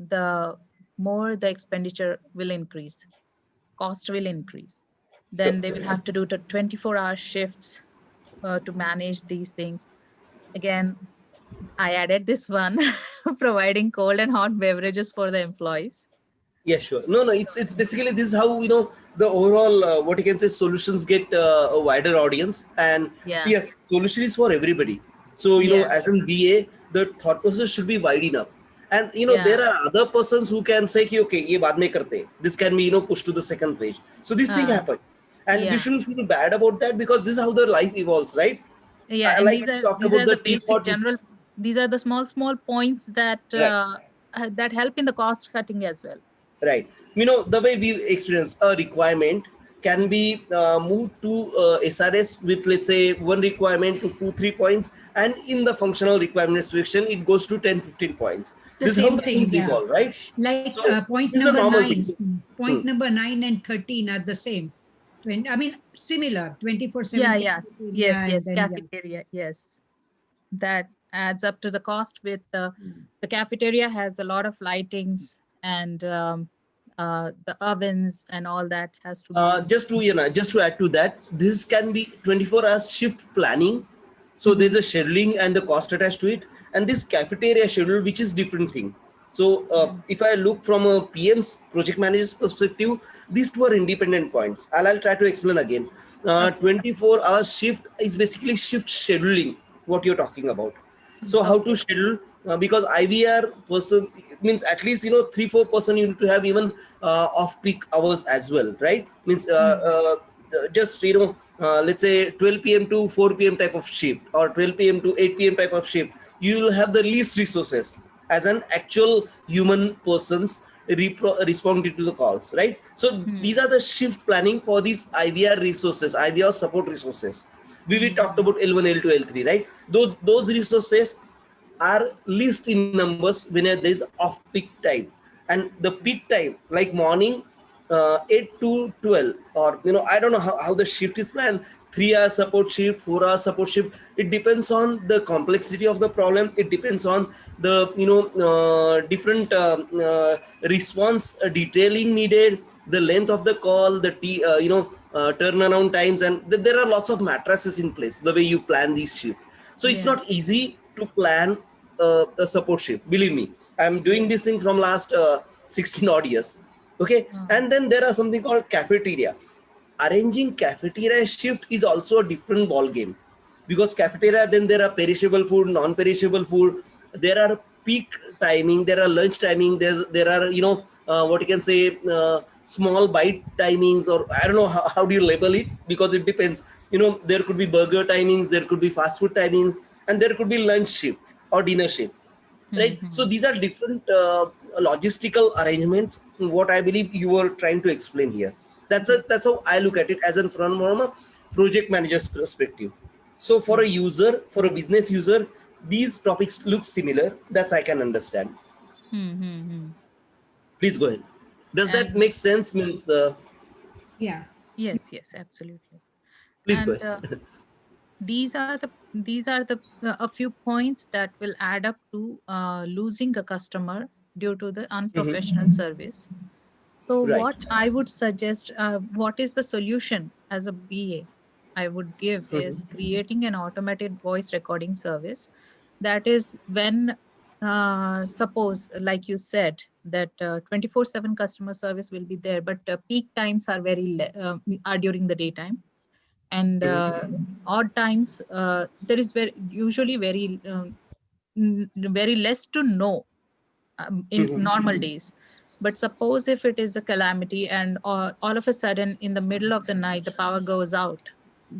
the more the expenditure will increase, cost will increase. Then they will have to do 24-hour shifts to manage these things. Again, I added this one, providing cold and hot beverages for the employees. Yeah, sure. No, it's basically this is how the overall what you can say solutions get a wider audience, and Yeah. yes, solution is for everybody. So as in BA, the thought process should be wide enough, and there are other persons who can say कि, okay, ये बाद में करते. This can be pushed to the second page. So this thing happened, and we shouldn't feel bad about that because this is how the life evolves, right? Yeah, and like these are the the basic general. These are the small points that that help in the cost cutting as well. Right. The way we experience a requirement can be moved to SRS with, let's say, one requirement to 2-3 points, and in the functional requirement section, it goes to 10-15 points. This is how the things evolve, right? Like So, point this is a number normal 9. thing. Point number 9 and 13 are the same. I mean, similar, 24/7. Yeah. Yes. Cafeteria, yes. That adds up to the cost with the cafeteria has a lot of lightings and the ovens and all that has to be. Just to add to that, this can be 24 hours shift planning. So there's a scheduling and the cost attached to it, and this cafeteria schedule, which is different thing. So if I look from a PM's project manager's perspective, these two are independent points. I'll try to explain again. 24 hours shift is basically shift scheduling, what you're talking about. So how to schedule, because IVR person means at least 3-4% you need to have even off peak hours as well, right? Means just let's say 12 p.m. to 4 p.m. type of shift, or 12 p.m. to 8 p.m. type of shift. You will have the least resources as an actual human persons responding to the calls, right? So these are the shift planning for these IVR resources, IVR support resources. We talked about L1, L2, L3, right? Those resources are least in numbers when there is off peak time, and the peak time like morning 8 to 12, or I don't know how the shift is planned. 3-hour support shift, 4-hour support shift. It depends on the complexity of the problem. It depends on the different response detailing needed, the length of the call, the turnaround times, and there are lots of matrices in place the way you plan these shifts. So it's not easy to plan a support shift. Believe me, I'm doing this thing from last 16 odd years. Okay, and then there are something called cafeteria. Arranging cafeteria shift is also a different ball game. because cafeteria, then there are perishable food, non-perishable food, there are peak timing, there are lunch timing, there are what you can say, small bite timings, or I don't know how do you label it, because it depends. There could be burger timings, there could be fast food timings, and there could be lunch shift or dinner shift, right? So these are different logistical arrangements, what I believe you were trying to explain here. That's how I look at it as from a project manager's perspective. So for a user, for a business user, these topics look similar. That's I can understand. Please go ahead. Does that make sense? Means Yeah. Yes, absolutely. please go And ahead. these are the a few points that will add up to losing a customer due to the unprofessional service. So Right. what I would suggest, what is the solution as a BA I would give is creating an automated voice recording service. That is when, suppose, like you said, that 24/7 customer service will be there, but peak times are are during the daytime, and odd times there is usually very less to know in normal days. But suppose if it is a calamity and all of a sudden in the middle of the night the power goes out,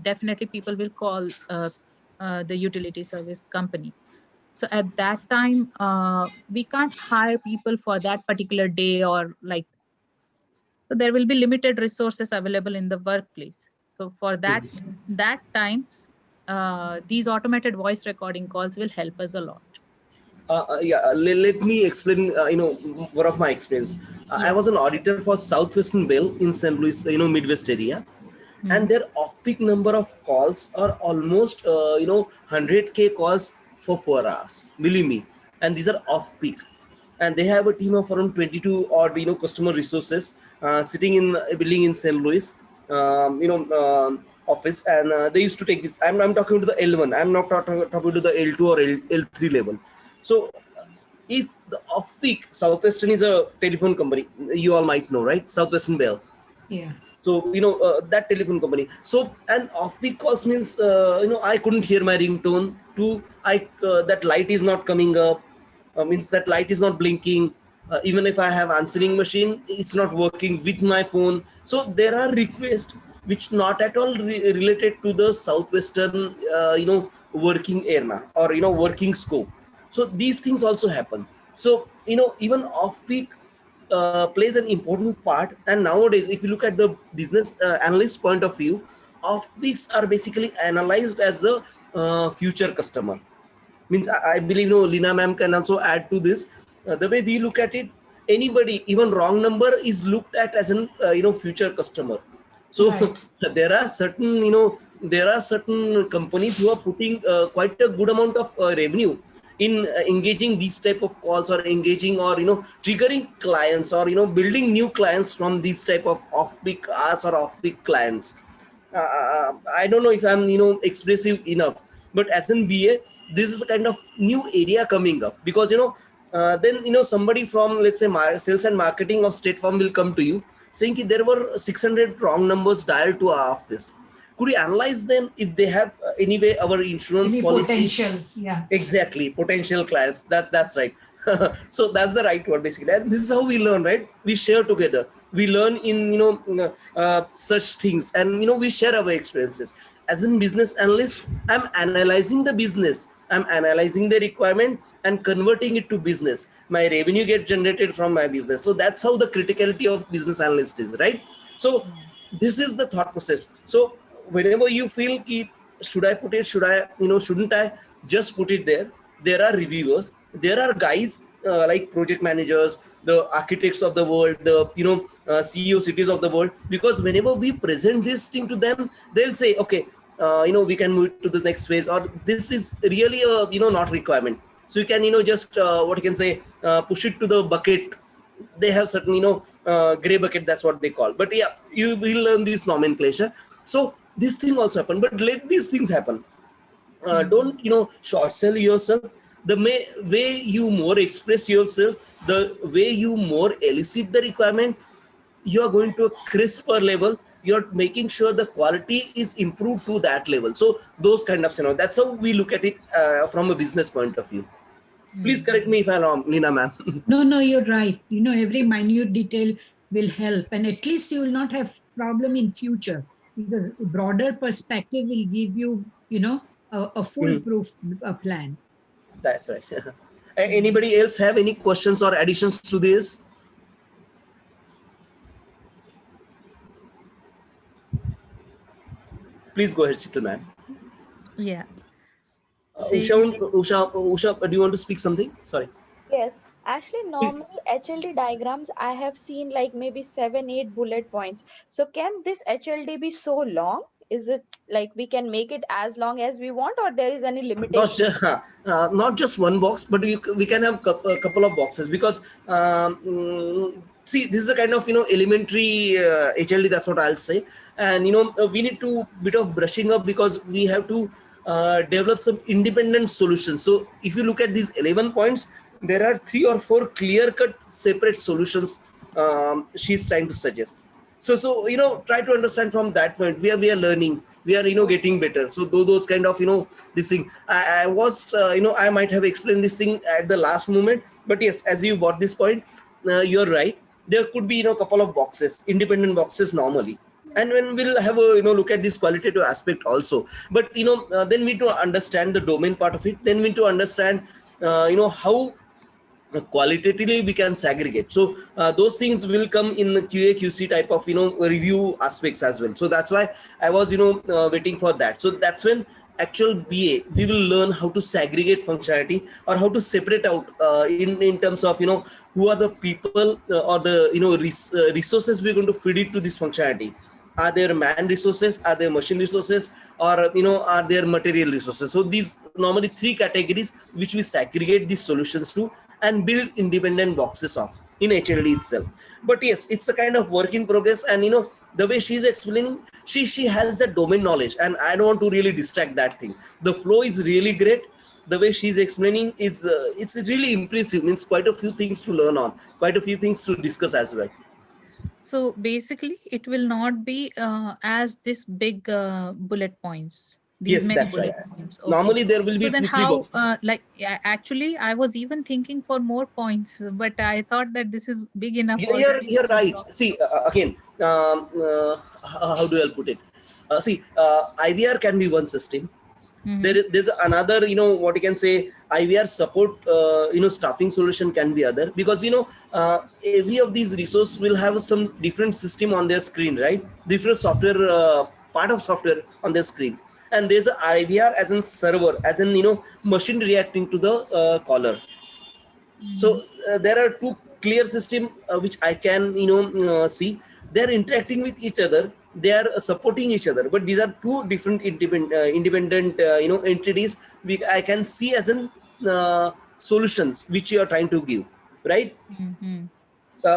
definitely people will call the utility service company. So at that time, we can't hire people for that particular day, or like, so there will be limited resources available in the workplace. So for that times, these automated voice recording calls will help us a lot. Let me explain, one of my experience. I Yeah. was an auditor for Southwestern Bell in St. Louis, Midwest area. And their off-peak number of calls are almost, 100K calls for 4 hours, believe me. And these are off-peak. And they have a team of around 22 odd, customer resources sitting in a building in St. Louis, office. And they used to take this. I'm talking to the L1. I'm not talking to the L2 or L3 level. So if the off-peak, Southwestern is a telephone company, you all might know, right? Southwestern Bell. Yeah. So, that telephone company. So, and off-peak calls means, I couldn't hear my ringtone. That light is not coming up. Means that light is not blinking. Even if I have answering machine, it's not working with my phone. So there are requests which not at all related to the Southwestern, working area or, working scope. So these things also happen. So, even off-peak plays an important part. And nowadays, if you look at the business analyst point of view, off-peaks are basically analyzed as a future customer. Means I believe, Lina ma'am can also add to this. The way we look at it, anybody, even wrong number is looked at as an future customer. So Right. there are certain companies who are putting quite a good amount of revenue in engaging these type of calls, or engaging, or triggering clients, or building new clients from these type of off-peak hours or off-peak clients. I don't know if I'm expressive enough, but as in BA, this is a kind of new area coming up, because then somebody from, let's say, sales and marketing of State Farm will come to you saying that there were 600 wrong numbers dialed to our office. Could you analyze them if they have anyway our insurance Any policy? potential. Yeah. Exactly, potential clients. That's right. So that's the right word basically. And this is how we learn, right? We share together. We learn in such things, and we share our experiences. As a business analyst, I'm analyzing the business. I'm analyzing the requirement and converting it to business. My revenue gets generated from my business. So that's how the criticality of business analyst is, right? So this is the thought process. So whenever you feel should I put it, shouldn't I just put it there? There are reviewers, there are guys like project managers, the architects of the world, the CEO cities of the world. Because whenever we present this thing to them, they'll say, okay, we can move to the next phase, or this is really a not requirement. So you can just what you can say, push it to the bucket. They have certain gray bucket, that's what they call. But yeah, you will learn this nomenclature. So this thing also happen, but let these things happen. Don't short sell yourself. The way you more express yourself, the way you more elicit the requirement, you are going to a crisper level, you're making sure the quality is improved to that level. So those kind of, that's how we look at it from a business point of view. Please correct me if I'm wrong, Leena ma'am. No, you're right. Every minute detail will help, and at least you will not have problem in future, because broader perspective will give you, a foolproof plan. That's right. Anybody else have any questions or additions to this? Please go ahead, Chitul ma'am. Yeah. Usha, do you want to speak something? Sorry. Yes, actually, normally HLD diagrams I have seen like maybe 7, 8 bullet points. So can this HLD be so long? Is it like we can make it as long as we want, or there is any Not limitation? just, not just one box, but we can have a couple of boxes, because see, this is a kind of elementary HLD. That's what I'll say, and we need to bit of brushing up, because we have to develop some independent solutions. So if you look at these 11 points, there are 3 or 4 clear-cut separate solutions she's trying to suggest. So try to understand from that point. We are learning, we are getting better. So those kind of this thing, I was I might have explained this thing at the last moment, but yes, as you brought this point, you're right. There could be a couple of boxes, independent boxes normally, and when we'll have a look at this qualitative aspect also. But then we need to understand the domain part of it. Then we need to understand how qualitatively we can segregate. So those things will come in the QA QC type of review aspects as well. So that's why I was waiting for that. So that's when actual BA we will learn how to segregate functionality, or how to separate out in terms of who are the people or the resources we're going to feed it to this functionality. Are there man resources, are there machine resources, or are there material resources? So these normally 3 categories which we segregate these solutions to and build independent boxes of in HLD itself. But yes, it's a kind of work in progress, and the way she's explaining, she has the domain knowledge, and I don't want to really distract that thing. The flow is really great. The way she's explaining is it's really impressive. Means quite a few things to learn on, quite a few things to discuss as well. So basically, it will not be as this big bullet points. These Yes, many that's bullet right. points. Okay. Normally there will So be then 2-3 how, boxes. actually, I was even thinking for more points, but I thought that this is big enough already. You're right. See, again, how do I put it? See, IVR can be one system. There's another, what you can say, IVR support, staffing solution can be other, because every of these resource will have some different system on their screen, right? Different software, part of software on their screen, and there's a IVR as in server, as in machine reacting to the caller. So there are 2 clear system which I can see. They are interacting with each other, they are supporting each other, but these are 2 different independent entities I can see as in solutions which you are trying to give, right?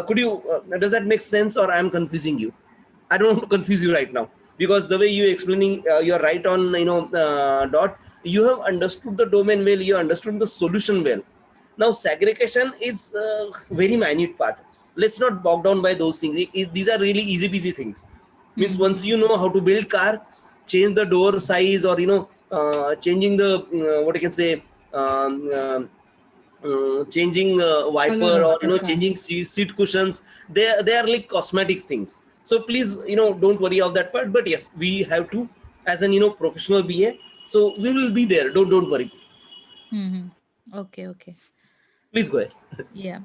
Could you does that make sense, or I am confusing you? I don't want to confuse you right now, because the way you explaining, you're right on dot. You have understood the domain well, you understood the solution well. Now segregation is very minute part. Let's not bog down by those things. These are really easy peasy things. Means once you know how to build car, change the door size, or changing the what you can say, changing wiper, Color or of the car. changing seat cushions, they are like cosmetics things. So please don't worry of that part. But yes, we have to, as an professional BA, so we will be there. Don't worry. Okay. Please go ahead. Yeah.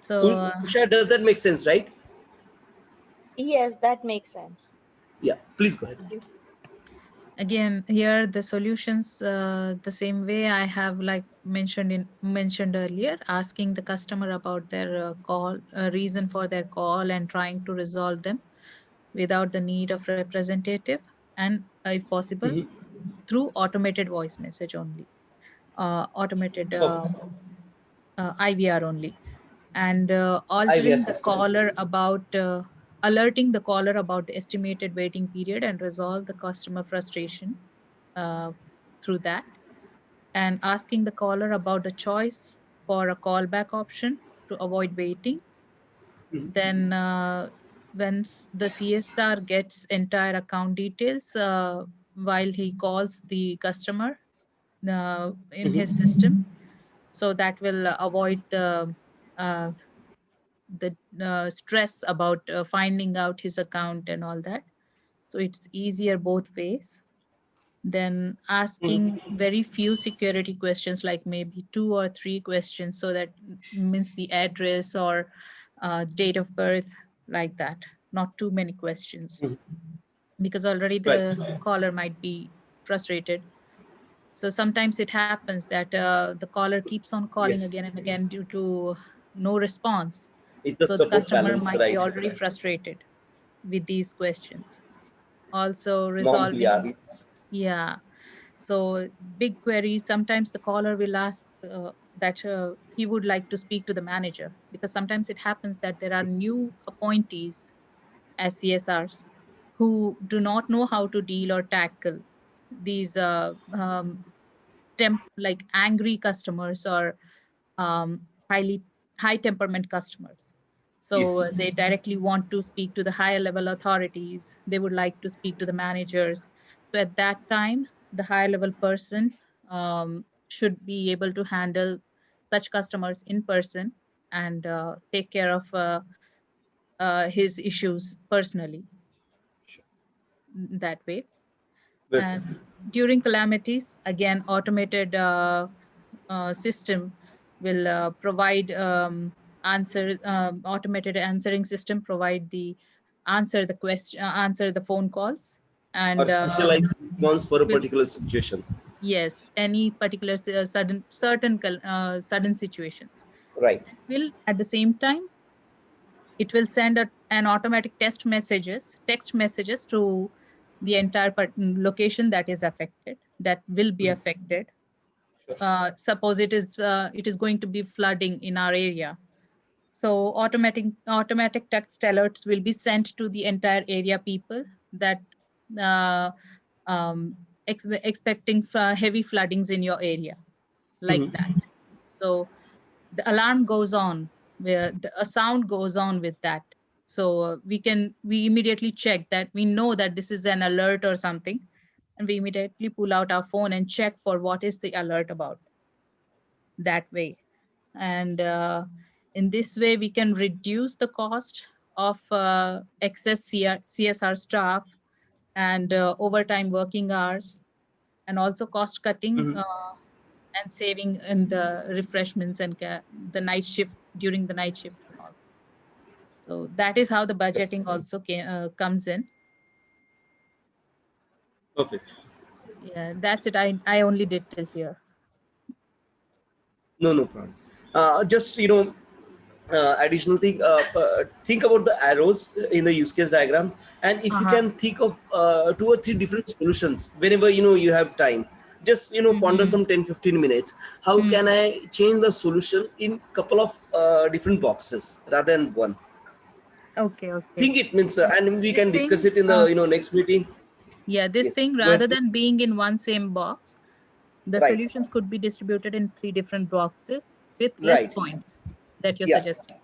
So Usha, does that make sense, right? Yes, that makes sense. Yeah, please go ahead. Thank you. again, here the solutions, the same way I have like mentioned earlier, asking the customer about their call, reason for their call, and trying to resolve them without the need of representative, and if possible through automated voice message only, automated Perfect. IVR only, and IVR altering the system. caller about alerting the caller about the estimated waiting period, and resolve the customer frustration uh, through that, and asking the caller about the choice for a callback option to avoid waiting. Then once the CSR gets entire account details while he calls the customer in his system, so that will avoid uh, the stress about finding out his account and all that. So it's easier both ways. Then asking very few security questions, like maybe 2 or 3 questions, so that means the address or date of birth, like that. Not too many questions, because already Right. the caller might be frustrated. So sometimes it happens that the caller keeps on calling Yes. again and again due to no response. It's the So the support customer balance, might be right? already frustrated with these questions. Also Normally, yeah. resolving, yeah. So big queries, sometimes the caller will ask that he would like to speak to the manager, because sometimes it happens that there are new appointees as CSRs who do not know how to deal or tackle these like angry customers or highly high temperament customers. So Yes. they directly want to speak to the higher level authorities. They would like to speak to the managers. So at that time, the higher level person should be able to handle such customers in person and take care of his issues personally that way. Well said. And during calamities, again, automated system will provide automated answering system provide the answer the phone calls, Or and specialized ones for a will, particular situation. yes, any particular sudden situations. Right. Will at the same time it will send an automatic text messages to the entire location that is affected, that will be affected. Suppose it is going to be flooding in our area, so automatic text alerts will be sent to the entire area people that uh, expecting heavy floodings in your area, like that. So the alarm goes on, where a sound goes on with that. So we immediately check that, we know that this is an alert or something, and we immediately pull out our phone and check for what is the alert about, that way. And in this way we can reduce the cost of excess CSR staff and overtime working hours, and also cost cutting and saving in the refreshments and the night shift, during the night shift and all. So that is how the budgeting also comes in. Perfect. Yeah, that's it. I only did till here. No, no problem. Just additional thing. Think about the arrows in the use case diagram, and if you Uh-huh. can think of 2 or 3 different solutions whenever you have time. Just ponder Mm-hmm. some 10-15 minutes. How can I change the solution in couple of different boxes rather than one? Okay, okay. Think it means, and we This can discuss thing, it in the next meeting. yeah, this Yes, thing, go rather ahead. than being in one same box, the Right, solutions could be distributed in 3 different boxes with less right. points that you're Yeah, suggesting.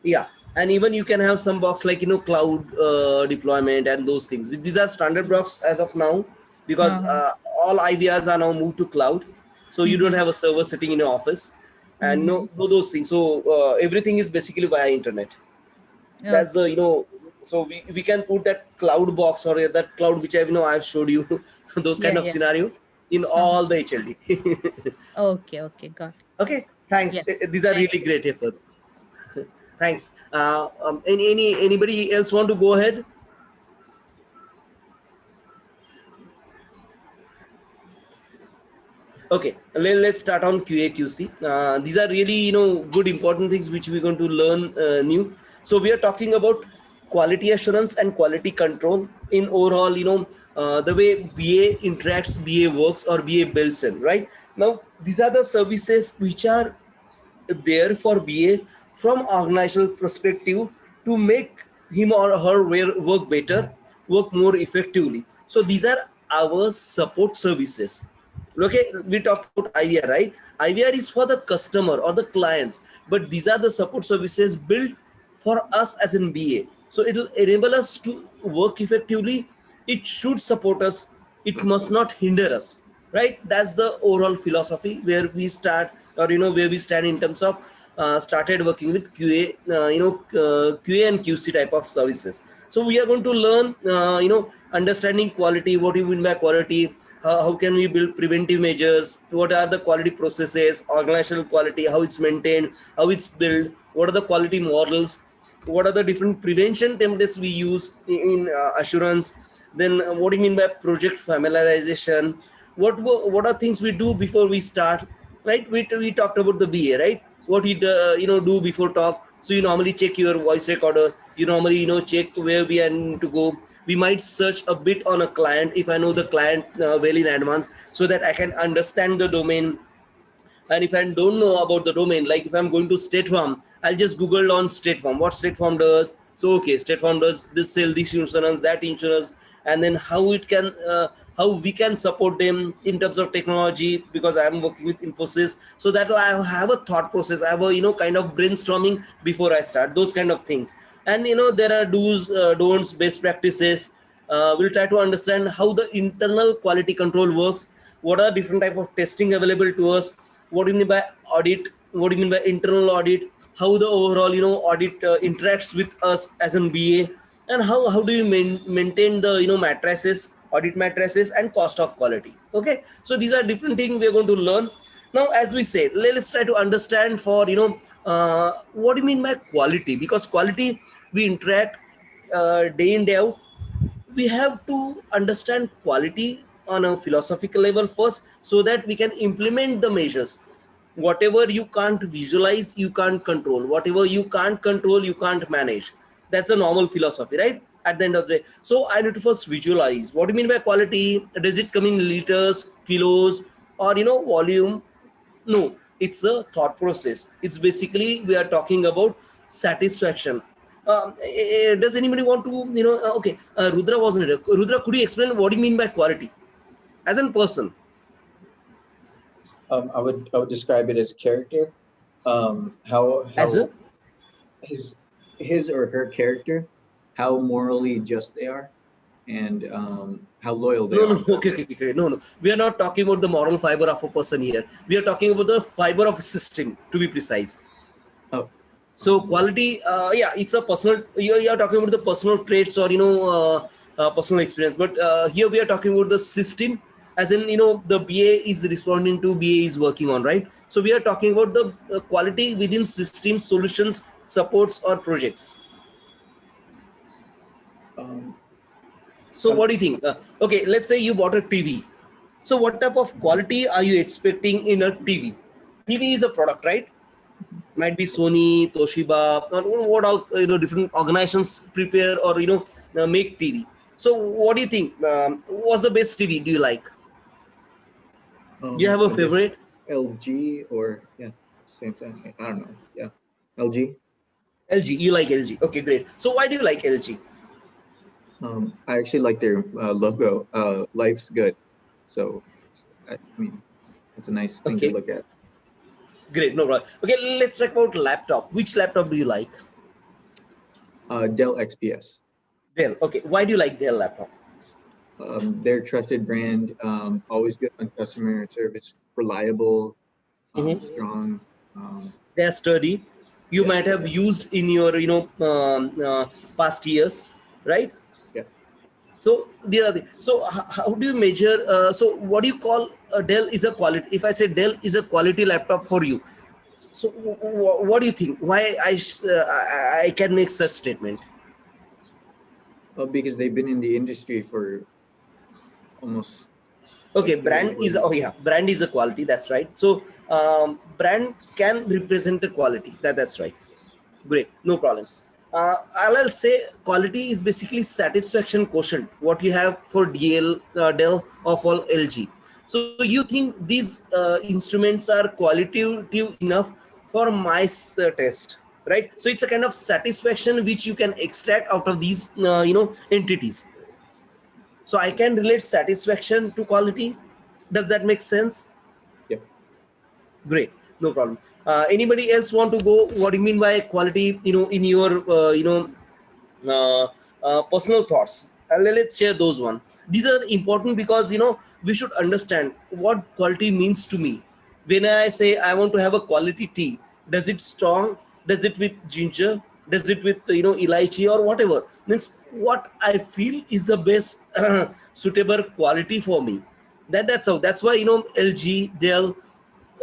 yeah. And even you can have some box like cloud deployment and those things. These are standard blocks as of now, because Uh-huh. all IVRs are now moved to cloud, so you don't Mm-hmm. have a server sitting in your office, and Mm-hmm. those things. So everything is basically via internet. That's the Okay. so we can put that cloud box or that cloud which I've showed you those Yeah, kind of yeah. scenario in Uh-huh. all the HLD. Okay, okay, got it. Okay, thanks. Yes. These are Thank really you. great effort. Thanks. Anybody else want to go ahead? Okay, let's start on QA/QC. These are really good important things which we're going to learn new. So we are talking about quality assurance and quality control in overall the way BA interacts, BA works, or BA builds in, right? Now these are the services which are there for BA from organizational perspective to make him or her work better, work more effectively. So these are our support services. Okay, we talked about IVR, right? IVR is for the customer or the clients, but these are the support services built for us as in BA. So it'll enable us to work effectively. It should support us. It must not hinder us, right? That's the overall philosophy where we start, or where we stand in terms of started working with QA, QA and QC type of services. So we are going to learn, understanding quality, what do you mean by quality, how can we build preventive measures, what are the quality processes, organizational quality, how it's maintained, how it's built, what are the quality models, what are the different prevention templates we use in assurance, then what do you mean by project familiarization, what are things we do before we start, right? We talked about the BA, right? What you do before talk. So you normally check your voice recorder, you normally check where we are need to go. We might search a bit on a client if I know the client well in advance, so that I can understand the domain. And if I don't know about the domain, like if I'm going to State Farm, I'll just Google on State Farm, what State Farm does. So okay, State Farm does this, sell this insurance, that insurance, and then how it can how we can support them in terms of technology, because I'm working with Infosys. So that I have a thought process, I have a kind of brainstorming before I start, those kind of things. And there are do's, don'ts, best practices. We'll try to understand how the internal quality control works, what are different type of testing available to us, what do you mean by audit, what do you mean by internal audit, how the overall audit interacts with us as an BA, and how do you maintain the matrices, audit matrices, and cost of quality. Okay, so these are different things we are going to learn. Now, as we say, let's try to understand for what do you mean by quality, because quality we interact day in day out. We have to understand quality on a philosophical level first, so that we can implement the measures. Whatever you can't visualize, you can't control. Whatever you can't control, you can't manage. That's a normal philosophy, right? At the end of the day. So I need to first visualize. What do you mean by quality? Does it come in liters, kilos, or volume? No, it's a thought process. It's basically we are talking about satisfaction. Does anybody want to, okay, Rudra wasn't it? Rudra, could you explain what do you mean by quality as a person? I would describe it as character. How As a his or her character, how morally just they are, and how loyal they are. okay. No. We are not talking about the moral fiber of a person here. We are talking about the fiber of a system, to be precise. Oh. So quality, yeah, it's a personal. You are talking about the personal traits or personal experience, but here we are talking about the system, as in the BA is responding to, BA is working on, right? So we are talking about the quality within systems, solutions, supports, or projects. So what do you think? Okay, let's say you bought a TV. So what type of quality are you expecting in a TV? TV is a product, right? Might be Sony, Toshiba, or what all different organizations prepare or make TV. So what do you think? What's the best TV do you like? Do you have a I guess favorite? LG or Samsung. I don't know. Yeah, LG. LG. You like LG? Okay, great. So why do you like LG? I actually like their logo. Life's good. So I mean, it's a nice thing to look at. Great, no problem. Okay, let's talk about laptop. Which laptop do you like? Dell XPS. Dell. Okay, why do you like Dell laptop? Their trusted brand, always good on customer service, reliable, strong. They're sturdy. You might have used in your past years, right? Yeah. So the other thing. So how do you measure? So what do you call Dell is a quality? If I say Dell is a quality laptop for you, so what do you think? Why I can make such statement? Because they've been in the industry for almost. Okay, brand is brand is a quality. That's right. So brand can represent a quality. That's right. Great, no problem. I'll say quality is basically satisfaction quotient. What you have for Dell or for LG. So you think these instruments are qualitative enough for my test, right? So it's a kind of satisfaction which you can extract out of these entities. So I can relate satisfaction to quality. Does that make sense? Yeah. Great, no problem. Anybody else want to go? What do you mean by quality? In your personal thoughts. Let's share those one. These are important because we should understand what quality means to me. When I say I want to have a quality tea, does it strong? Does it with ginger? Does it with elaichi or whatever? Means what I feel is the best suitable quality for me. That's how. That's why LG, Dell,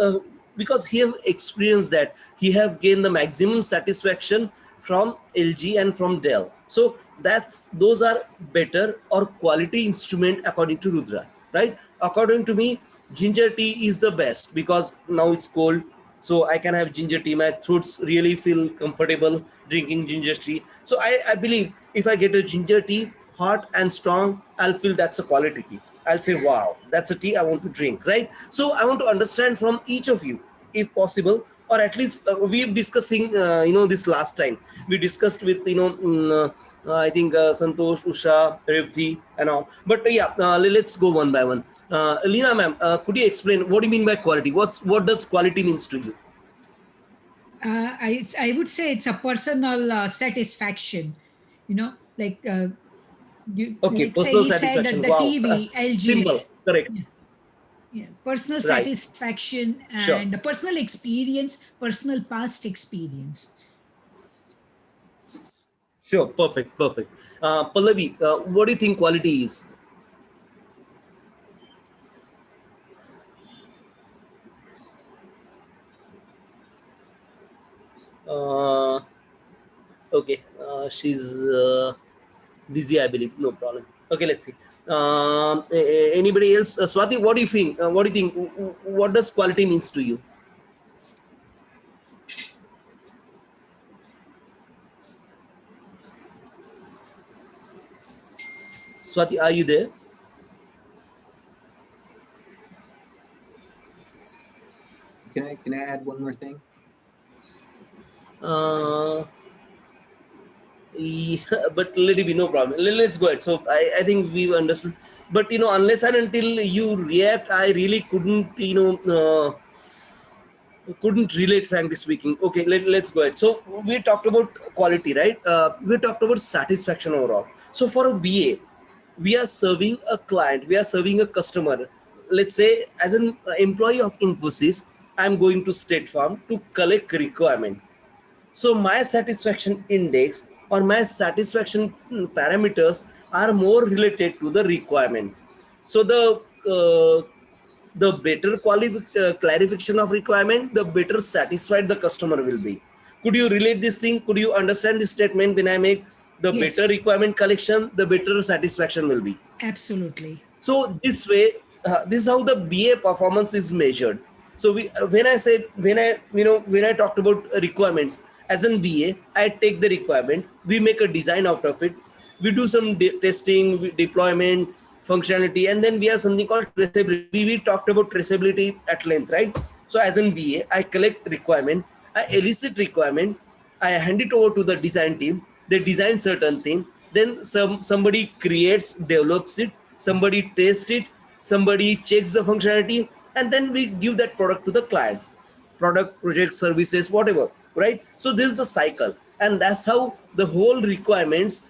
uh, because he have experienced that, he have gained the maximum satisfaction from LG and from Dell. So those are better or quality instrument according to Rudra, right? According to me, ginger tea is the best because now it's cold, so I can have ginger tea. My throats really feel comfortable drinking ginger tea. So I believe if I get a ginger tea, hot and strong, I'll feel that's a quality tea. I'll say, wow, that's a tea I want to drink, right? So I want to understand from each of you, if possible, or at least we've discussing, this last time. We discussed with, I think Santosh, Usha, Revti, and all. But let's go one by one. Leena, ma'am, could you explain what do you mean by quality? What does quality means to you? I would say it's a personal satisfaction. Like Okay, let's say personal he said that satisfaction. the Wow, TV, LG, simple, correct, yeah, personal right? satisfaction Sure. and personal experience, personal past experience. Sure, perfect, perfect. Pallavi, what do you think quality is? Uh, okay, she's busy, I believe. No problem. Okay, let's see. Anybody else? Swati, what do you think? What do you think? What does quality means to you? Swati, are you there? Can I add one more thing? Yeah, but let it be, no problem. Let's go ahead. So I think we've understood. But unless and until you react, I really couldn't relate, frankly speaking. Okay, let's go ahead. So we talked about quality, right? We talked about satisfaction overall. So for a BA, we are serving a client, we are serving a customer. Let's say as an employee of Infosys, I'm going to State Farm to collect requirement. So my satisfaction index or my satisfaction parameters are more related to the requirement. So the better clarification of requirement, the better satisfied the customer will be. Could you relate this thing? Could you understand this statement? When I make the better Yes, requirement collection, the better satisfaction will be. absolutely. So this way, this is how the BA performance is measured. So when I said, when I talked about requirements, as an BA, I take the requirement, we make a design out of it, we do some testing, deployment, functionality, and then we have something called traceability. We talked about traceability at length, right? So as an BA, I collect requirement, I elicit requirement, I hand it over to the design team. They design certain thing. Then somebody creates, develops it. Somebody tests it. Somebody checks the functionality, and then we give that product to the client. Product, project, services, whatever. Right. So this is the cycle, and that's how the whole requirements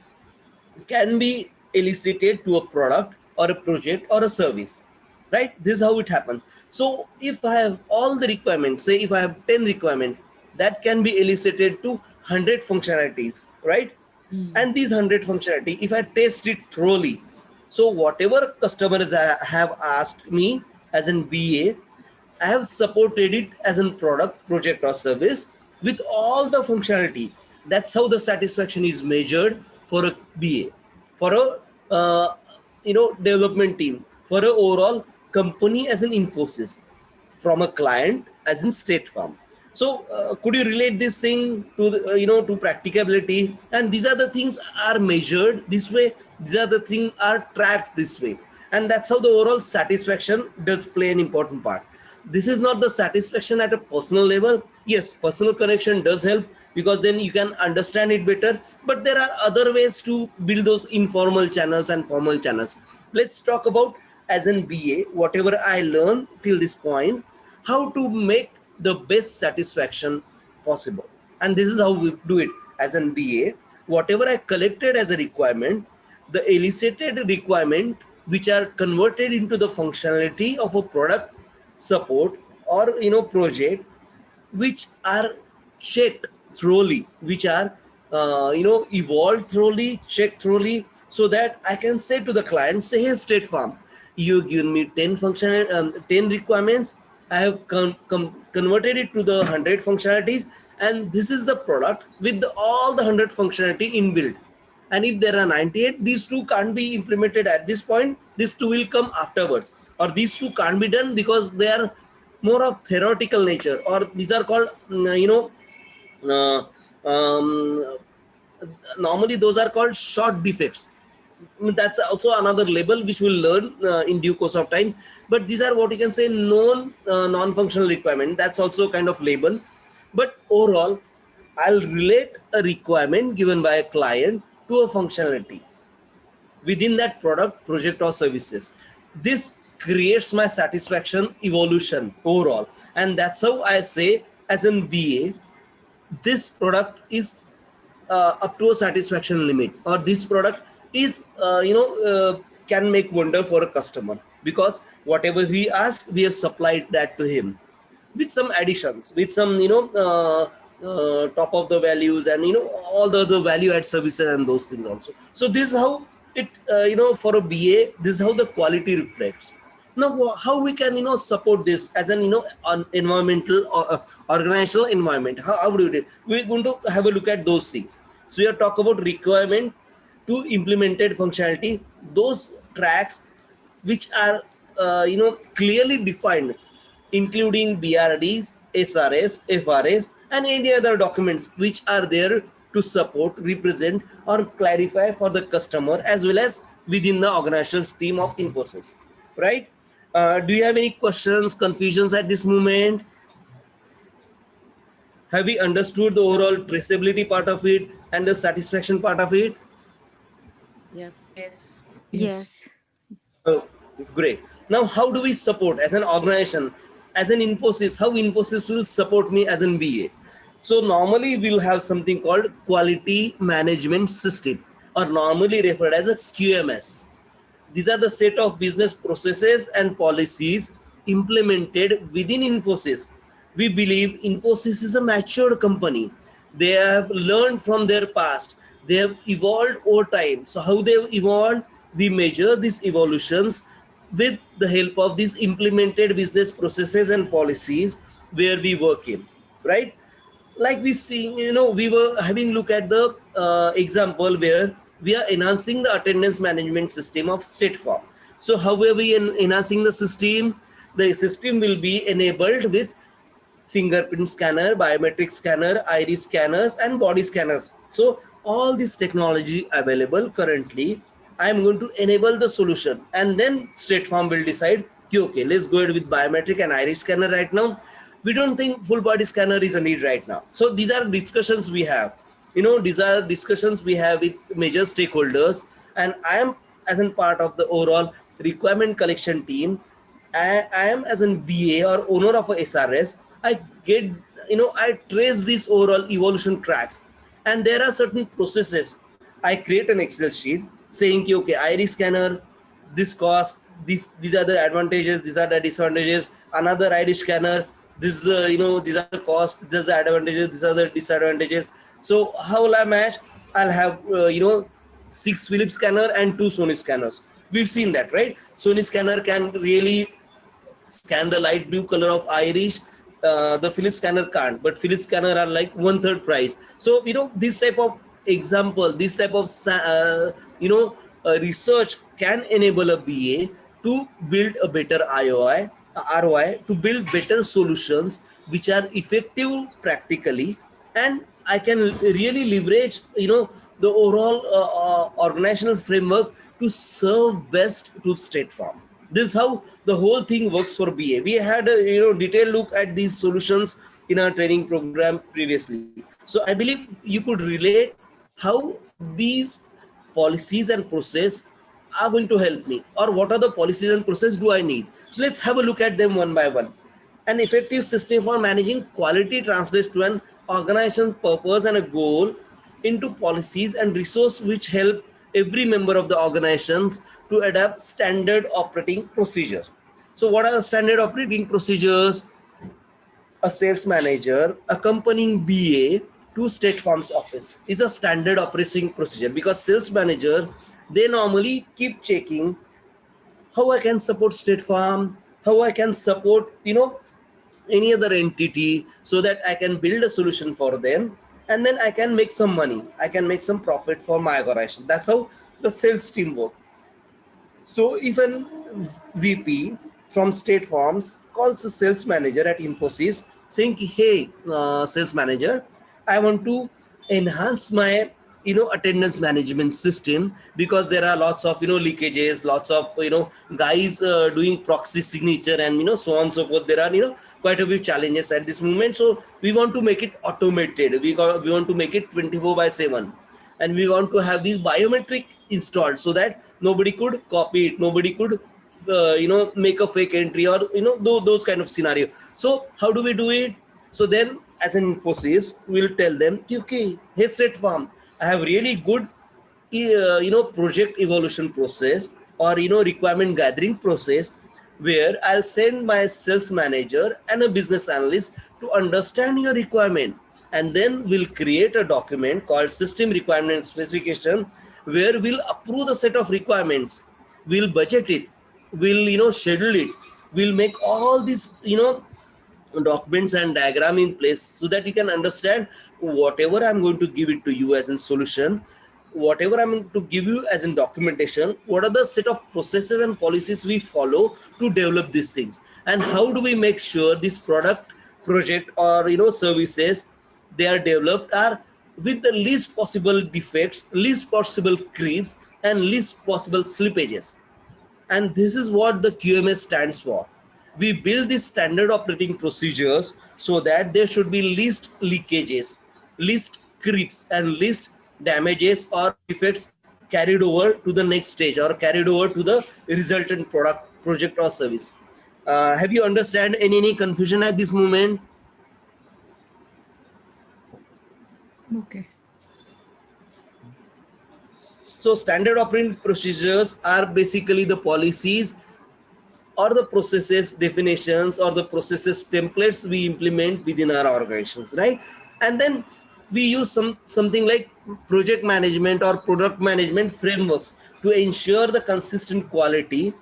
can be elicited to a product or a project or a service, right? This is how it happens. So if I have all the requirements, say if I have 10 requirements, that can be elicited to 100 functionalities, right? And these 100 functionality, if I test it thoroughly, so whatever customers have asked me as an BA, I have supported it as a product, project, or service with all the functionality. That's how the satisfaction is measured for a BA, for a development team, for a overall company as an Infosys, from a client as in State Farm. So could you relate this thing to to practicability? And these are the things are measured this way. These are the things are tracked this way, and that's how the overall satisfaction does play an important part. This is not the satisfaction at a personal level. Yes, personal connection does help because then you can understand it better, but there are other ways to build those informal channels and formal channels. Let's talk about, as an BA, whatever I learned till this point, how to make the best satisfaction possible. And this is how we do it as an BA. whatever I collected as a requirement, the elicited requirement which are converted into the functionality of a product, support, or project, which are checked thoroughly, which are evolved thoroughly, checked thoroughly, so that I can say to the client, say, hey, State Farm, you given me 10 functional 10 requirements, I have converted it to the 100 functionalities, and this is the product with all the 100 functionality inbuilt. And if there are 98, these two can't be implemented at this point, these two will come afterwards, or these two can't be done because they are more of theoretical nature, or these are called uh, um, normally those are called short defects. That's also another label which we'll learn in due course of time, but these are what you can say known non-functional requirement. That's also kind of label. But overall, I'll relate a requirement given by a client to a functionality within that product, project, or services. This creates my satisfaction evolution overall, and that's how I say, as an BA, this product is up to a satisfaction limit, or this product is can make wonder for a customer, because whatever we asked, we have supplied that to him with some additions, with some top of the values, and all the other value add services and those things also. So this is how it for a BA, this is how the quality reflects. Now how we can support this as an environmental or organizational environment, how do we do it? We're going to have a look at those things. So we are talking about requirement to implemented functionality, those tracks which are clearly defined, including BRDs, SRS, FRS, and any other documents which are there to support, represent, or clarify for the customer as well as within the organizational team of Infosys, right? Do you have any questions, confusions at this moment? Have we understood the overall traceability part of it and the satisfaction part of it? Yeah. Yes. Yes. Oh, great. Now, how do we support as an organization, as an Infosys, how Infosys will support me as an BA? So normally we'll have something called quality management system, or normally referred as a QMS. These are the set of business processes and policies implemented within Infosys. We believe Infosys is a matured company. They have learned from their past. They have evolved over time. So how they've evolved, we measure these evolutions with the help of these implemented business processes and policies where we work in, right? Like we see, we were having look at the example where we are enhancing the attendance management system of State Farm. So how are we enhancing the system? The system will be enabled with fingerprint scanner, biometric scanner, iris scanners, and body scanners. So all this technology available currently, I am going to enable the solution, and then State Farm will decide, okay, let's go ahead with biometric and iris scanner right now. We don't think full body scanner is a need right now. So these are discussions we have. These are discussions we have with major stakeholders, and I am as a part of the overall requirement collection team. I am as an BA or owner of a SRS. I get, I trace these overall evolution tracks, and there are certain processes. I create an Excel sheet saying, okay, iris scanner, this cost, these are the advantages, these are the disadvantages. Another iris scanner, this is the these are the costs, these are the advantages, these are the disadvantages. So how will I match? I'll have 6 Philips scanner and 2 Sony scanners. We've seen that, right? Sony scanner can really scan the light blue color of iris. The Philips scanner can't, but Philips scanner are like 1/3 price. So this type of example, this type of research can enable a BA to build a better ROI, to build better solutions which are effective practically, and I can really leverage the overall organizational framework to serve best to State Farm. This is how the whole thing works for BA. We had a detailed look at these solutions in our training program previously. So I believe you could relate how these policies and process are going to help me, or what are the policies and process do I need. So let's have a look at them one by one. An effective system for managing quality translates to an organization's purpose and a goal into policies and resource which help every member of the organizations to adapt standard operating procedures. So what are the standard operating procedures? A sales manager accompanying BA to State Farm's office is a standard operating procedure, because sales manager, they normally keep checking how I can support State Farm, how I can support, any other entity, so that I can build a solution for them, and then I can make some money, I can make some profit for my organization. That's how the sales team works. So if an VP from State Farms calls a sales manager at Infosys saying, hey, sales manager, I want to enhance my attendance management system, because there are lots of leakages, lots of guys doing proxy signature, and so on and so forth. There are quite a few challenges at this moment. So we want to make it automated. We want to make it 24/7, and we want to have these biometric installed so that nobody could copy it, nobody could make a fake entry, or those kind of scenario. So how do we do it? So then, as an Infosys, we'll tell them, okay, hey State Farm, I have really good project evolution process, or requirement gathering process, where I'll send my sales manager and a business analyst to understand your requirement, and then we'll create a document called system requirement specification, where we'll approve the set of requirements, we'll budget it, we'll schedule it, we'll make all these documents and diagram in place, so that you can understand whatever I'm going to give it to you as a solution, whatever I'm going to give you as in documentation, what are the set of processes and policies we follow to develop these things, and how do we make sure this product, project, or services they are developed are with the least possible defects, least possible creeps, and least possible slippages. And this is what the QMS stands for. We build these standard operating procedures so that there should be least leakages, least creeps, and least damages or defects carried over to the next stage, or carried over to the resultant product, project, or service. Have you understand any confusion at this moment? Okay. So standard operating procedures are basically the policies or the processes definitions or the processes templates we implement within our organizations, right? And then we use something like project management or product management frameworks to ensure the consistent quality,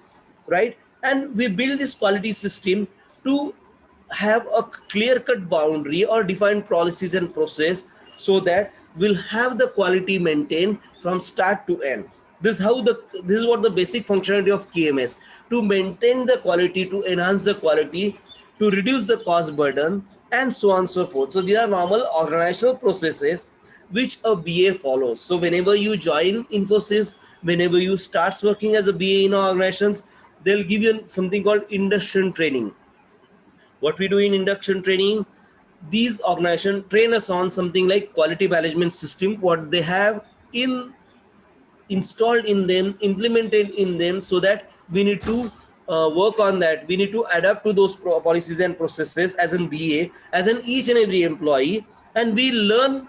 right? And we build this quality system to have a clear-cut boundary or defined policies and process, so that we'll have the quality maintained from start to end. This is what the basic functionality of KMS, to maintain the quality, to enhance the quality, to reduce the cost burden, and so on and so forth. So these are normal organizational processes which a BA follows. So whenever you join Infosys, whenever you start working as a BA in organizations, they'll give you something called induction training. What we do in induction training, these organizations train us on something like quality management system, what they have installed in them, implemented in them, so that we need to work on that. We need to adapt to those policies and processes as an BA, as an each and every employee, and we learn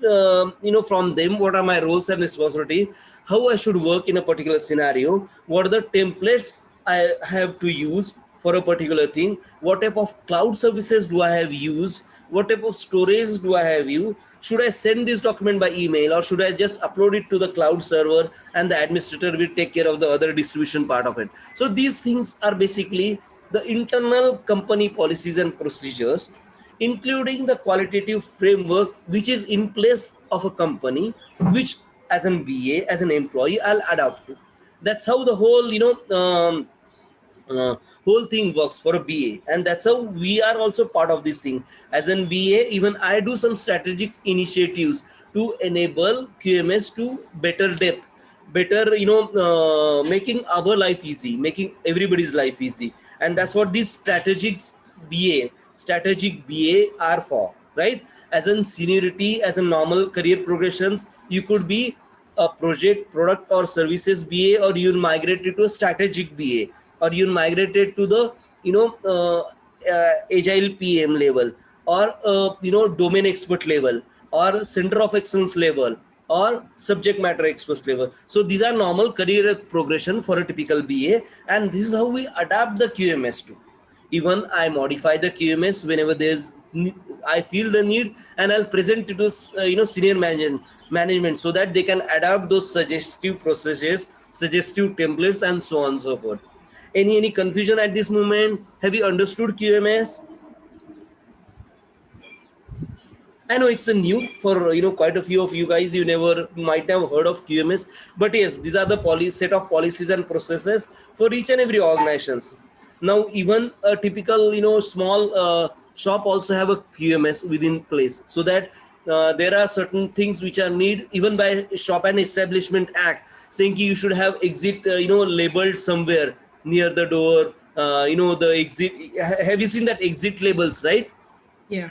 from them what are my roles and responsibility, how I should work in a particular scenario, what are the templates I have to use for a particular thing, what type of cloud services do I have used, what type of storage do I have used, should I send this document by email, or should I just upload it to the cloud server and the administrator will take care of the other distribution part of it. So these things are basically the internal company policies and procedures, including the qualitative framework which is in place of a company, which as an BA, as an employee, I'll adapt to. That's how the whole whole thing works for a BA, and that's how we are also part of this thing. As an BA, even I do some strategic initiatives to enable QMS to better depth, better making our life easy, making everybody's life easy, and that's what these strategic BA are for, right? As in seniority, as a normal career progressions, you could be a project, product, or services BA, or you'll migrate it to a strategic BA, or you'll migrate it to the agile PM level, or domain expert level, or center of excellence level, or subject matter expert level. So these are normal career progression for a typical BA, and this is how we adapt the QMS to. Even I modify the QMS whenever I feel the need, and I'll present it to senior management so that they can adapt those suggestive processes, suggestive templates, and so on and so forth. Any confusion at this moment? Have you understood QMS? I know it's a new for quite a few of you guys. You never might have heard of QMS, but yes, these are the set of policies and processes for each and every organizations. Now, even a typical small shop also have a QMS within place, so that there are certain things which are need even by Shop and Establishment Act, saying you should have exit labeled somewhere near the door. The exit. Have you seen that exit labels, right? Yeah.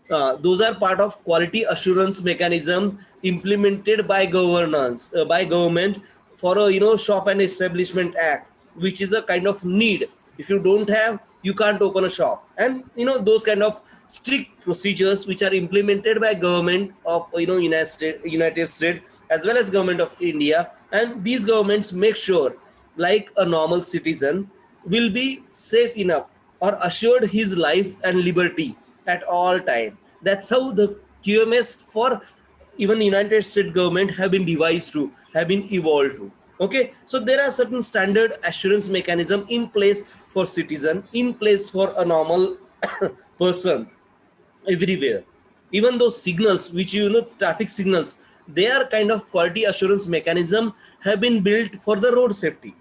Those are part of quality assurance mechanism implemented by government for a Shop and Establishment Act, which is a kind of need. If you don't have, you can't open a shop, and those kind of strict procedures which are implemented by government of United States as well as government of India, and these governments make sure like a normal citizen will be safe enough or assured his life and liberty at all time. That's how the QMS for even United States government have been devised to, have been evolved to. Okay, so there are certain standard assurance mechanism in place for citizen, in place for a normal person everywhere. Even those signals, which traffic signals, they are kind of quality assurance mechanism have been built for the road safety.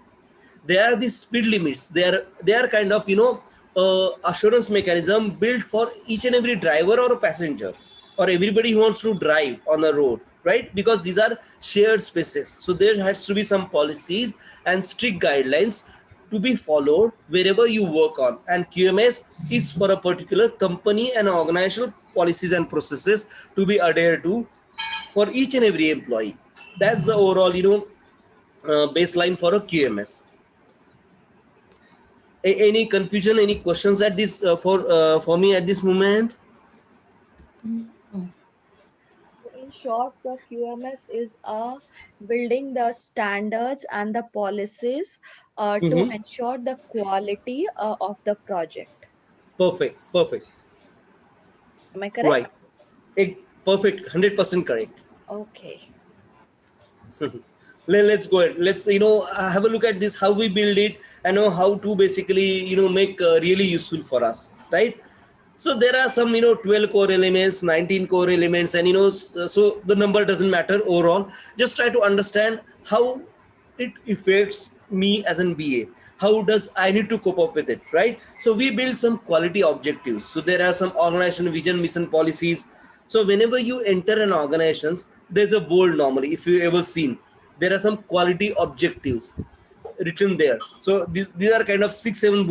They are the speed limits. They are kind of assurance mechanism built for each and every driver or a passenger or everybody who wants to drive on the road, right? Because these are shared spaces, so there has to be some policies and strict guidelines to be followed wherever you work on. And QMS is for a particular company and organizational policies and processes to be adhered to for each and every employee. That's the overall baseline for a QMS. Any confusion, any questions at this for me at this moment? In short, the QMS is building the standards and the policies to ensure the quality of the project. Perfect. Am I correct? Right. Perfect. 100% correct. Okay. Let's go ahead. Let's have a look at this, how we build it, and how to basically make really useful for us, right? So there are some 12 core elements, 19 core elements, and so the number doesn't matter overall. Just try to understand how it affects me as an BA. How does I need to cope up with it, right? So we build some quality objectives. So there are some organization vision, mission, policies. So whenever you enter an organization, there's a bold normally, if you ever seen, there are some quality objectives written there. So these are kind of 6-7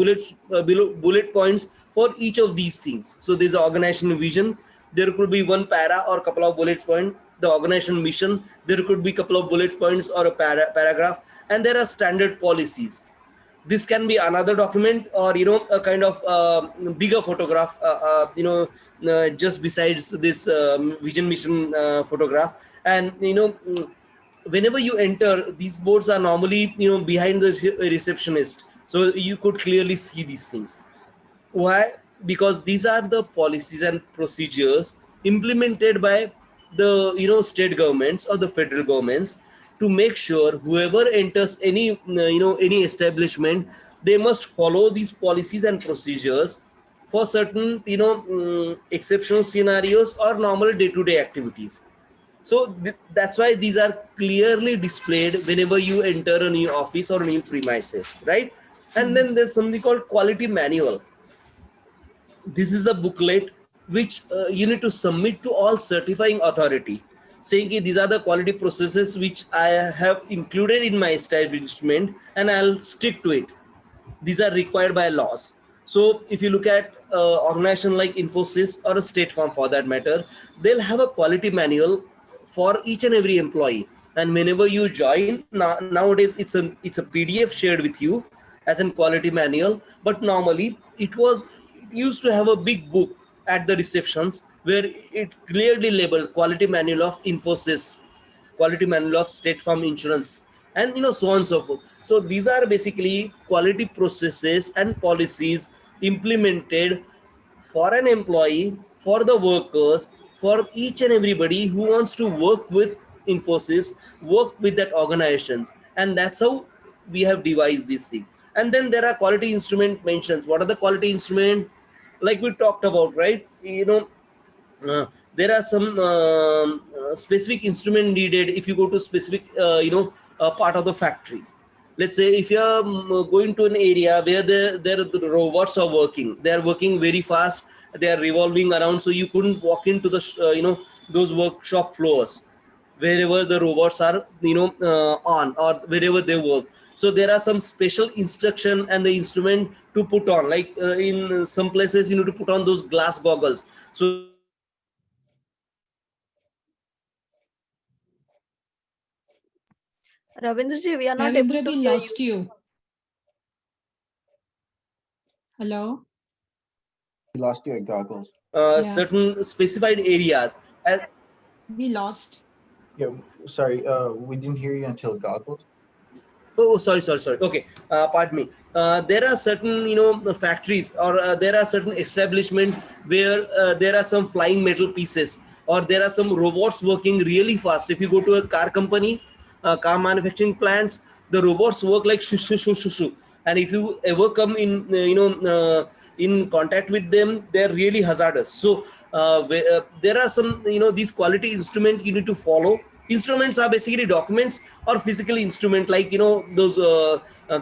bullet points for each of these things. So there's an organizational vision, there could be one para or a couple of bullet points. The organizational mission, there could be a couple of bullet points or a paragraph, and there are standard policies. This can be another document or a kind of bigger photograph just besides this vision mission photograph. And whenever you enter, these boards are normally behind the receptionist, so you could clearly see these things. Why? Because these are the policies and procedures implemented by the state governments or the federal governments to make sure whoever enters any any establishment, they must follow these policies and procedures for certain exceptional scenarios or normal day-to-day activities. So that's why these are clearly displayed whenever you enter a new office or new premises, right? And then there's something called quality manual. This is the booklet which you need to submit to all certifying authority, saying these are the quality processes which I have included in my establishment and I'll stick to it. These are required by laws. So if you look at organization like Infosys or a State Farm for that matter, they'll have a quality manual for each and every employee. And whenever you join, nowadays it's a PDF shared with you as a quality manual. But normally it used to have a big book at the receptions where it clearly labeled quality manual of Infosys, quality manual of State Farm Insurance, and so on and so forth. So these are basically quality processes and policies implemented for an employee, for the workers, for each and everybody who wants to work with Infosys, work with that organizations. And that's how we have devised this thing. And then there are quality instrument mentions. What are the quality instrument? Like we talked about, right? There are some specific instrument needed if you go to specific part of the factory. Let's say if you are going to an area where the robots are working, they are working very fast, they are revolving around, so you couldn't walk into the those workshop floors wherever the robots are on, or wherever they work. So there are some special instruction and the instrument to put on, like in some places you need to put on those glass goggles, so you can see Ravindraji, we are not Ravindra, able to we hear lost you. you. Hello? You lost your goggles. Yeah. certain specified areas. And We lost. Yeah, sorry. We didn't hear you until goggles. oh, sorry. Okay, pardon me. There are certain, factories, or there are certain establishment where there are some flying metal pieces, or there are some robots working really fast. If you go to a car company, car manufacturing plants, the robots work like shoo shoo shoo shoo shoo. And if you ever come in, in contact with them, they're really hazardous. So there are some, these quality instrument you need to follow. Instruments are basically documents or physical instrument, like those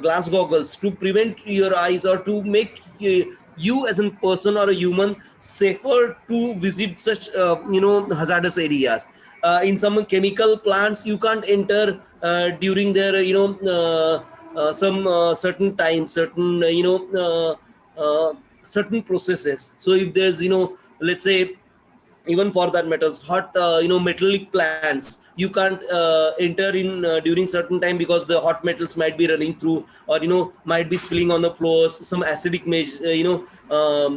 glass goggles to prevent your eyes, or to make you as a person or a human safer to visit such hazardous areas. In some chemical plants you can't enter during their some certain time, certain certain processes. So if there's let's say, even for that metals, hot metallic plants, you can't enter in during certain time, because the hot metals might be running through, or might be spilling on the floors. Some acidic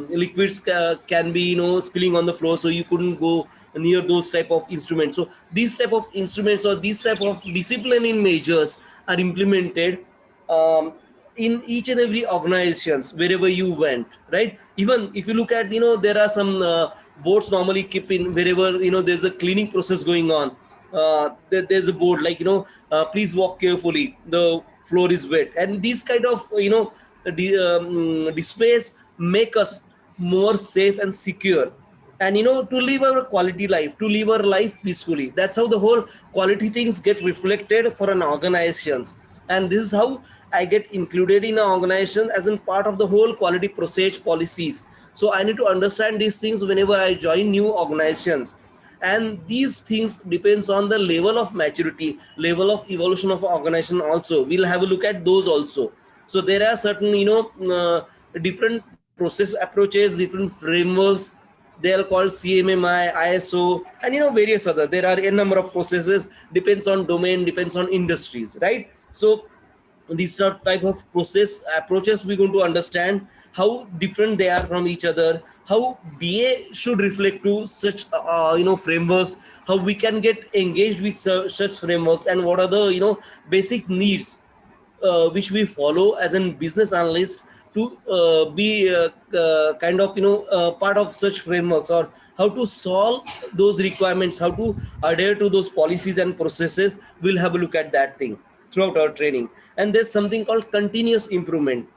liquids can be spilling on the floor, so you couldn't go near those type of instruments. So these type of instruments, or these type of disciplining measures are implemented in each and every organizations wherever you went, right? Even if you look at, there are some boards normally keep in wherever there's a cleaning process going on. There's a board like, please walk carefully, the floor is wet. And these kind of displays make us more safe and secure, and to live our quality life, to live our life peacefully. That's how the whole quality things get reflected for an organizations. And this is how I get included in an organization as in part of the whole quality process policies. So I need to understand these things whenever I join new organizations. And these things depends on the level of maturity, level of evolution of organization also. We'll have a look at those also. So there are certain different process approaches, different frameworks. They are called CMMI, ISO, and various other. There are a number of processes, depends on domain, depends on industries, right? So these type of process approaches, we're going to understand how different they are from each other, how BA should reflect to such frameworks, how we can get engaged with such frameworks, and what are the basic needs which we follow as a business analyst to be kind of part of such frameworks, or how to solve those requirements, how to adhere to those policies and processes. We'll have a look at that thing throughout our training. And there's something called continuous improvement.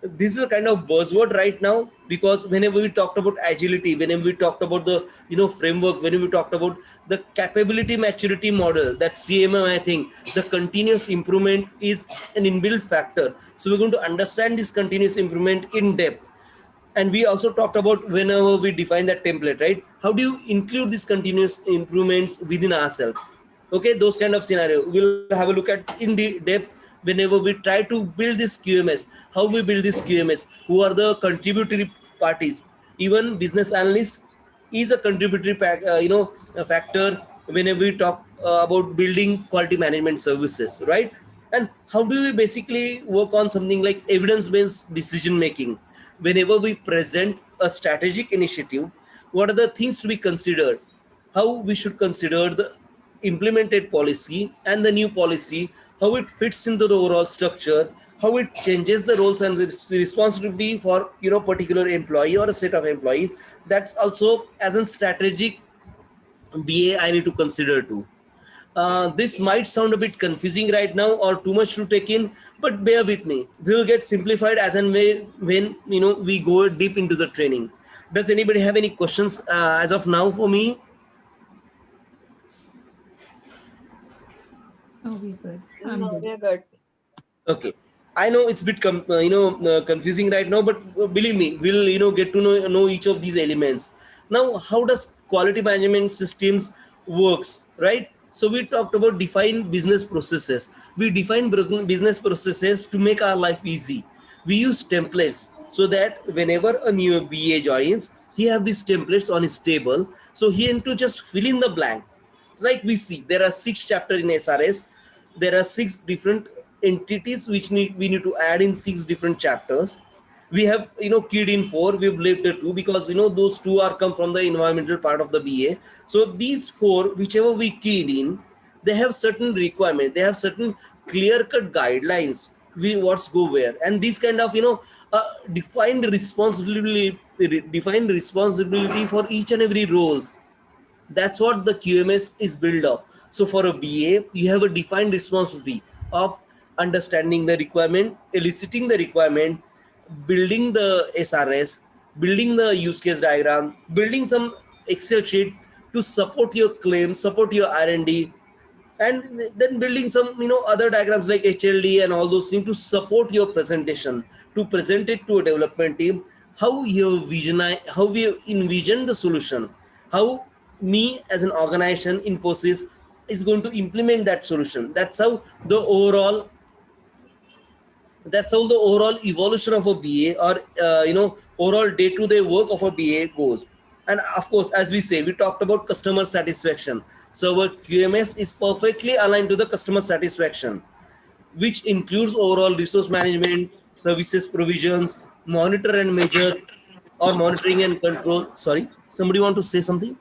This is a kind of buzzword right now, because whenever we talked about agility, whenever we talked about the framework, whenever we talked about the capability maturity model, that CMM, I think the continuous improvement is an inbuilt factor. So we're going to understand this continuous improvement in depth. And we also talked about whenever we define that template, right? How do you include these continuous improvements within ourselves? Okay, those kind of scenario we'll have a look at in depth whenever we try to build this QMS. How we build this QMS, who are the contributory parties. Even business analyst is a contributory a factor whenever we talk about building quality management services, right? And how do we basically work on something like evidence based decision making? Whenever we present a strategic initiative, what are the things to be considered, how we should consider the implemented policy and the new policy, how it fits into the overall structure, how it changes the roles and responsibility for particular employee or a set of employees. That's also as a strategic BA I need to consider too. This might sound a bit confusing right now or too much to take in, but bear with me. This will get simplified as and when we go deep into the training. Does anybody have any questions as of now for me? Oh, we're good. No, Good. we're good. Okay. I know it's a bit confusing right now, but believe me, we'll get to know each of these elements. Now, how does quality management systems works, right? So we talked about define business processes. We define business processes to make our life easy. We use templates so that whenever a new BA joins, he have these templates on his table. So he need to just fill in the blank. Like we see, there are 6 chapters in SRS. There are 6 different entities which we need to add in 6 different chapters. We have keyed in 4, we've left the 2 because those 2 are come from the environmental part of the BA. So these 4, whichever we keyed in, they have certain requirement, they have certain clear cut guidelines, what's go where, and these kind of defined responsibility for each and every role. That's what the QMS is built of. So for a BA, you have a defined responsibility of understanding the requirement, eliciting the requirement, building the SRS, building the use case diagram, building some Excel sheet to support your claim, support your R&D, and then building some other diagrams like HLD and all those things to support your presentation, to present it to a development team, how we envision the solution, how me as an organization, Infosys, is going to implement that solution. That's how the overall evolution of a BA or overall day-to-day work of a BA goes. And of course, as we say, we talked about customer satisfaction. So our QMS is perfectly aligned to the customer satisfaction, which includes overall resource management, services provisions, monitor and measure, or monitoring and control. Sorry, somebody want to say something?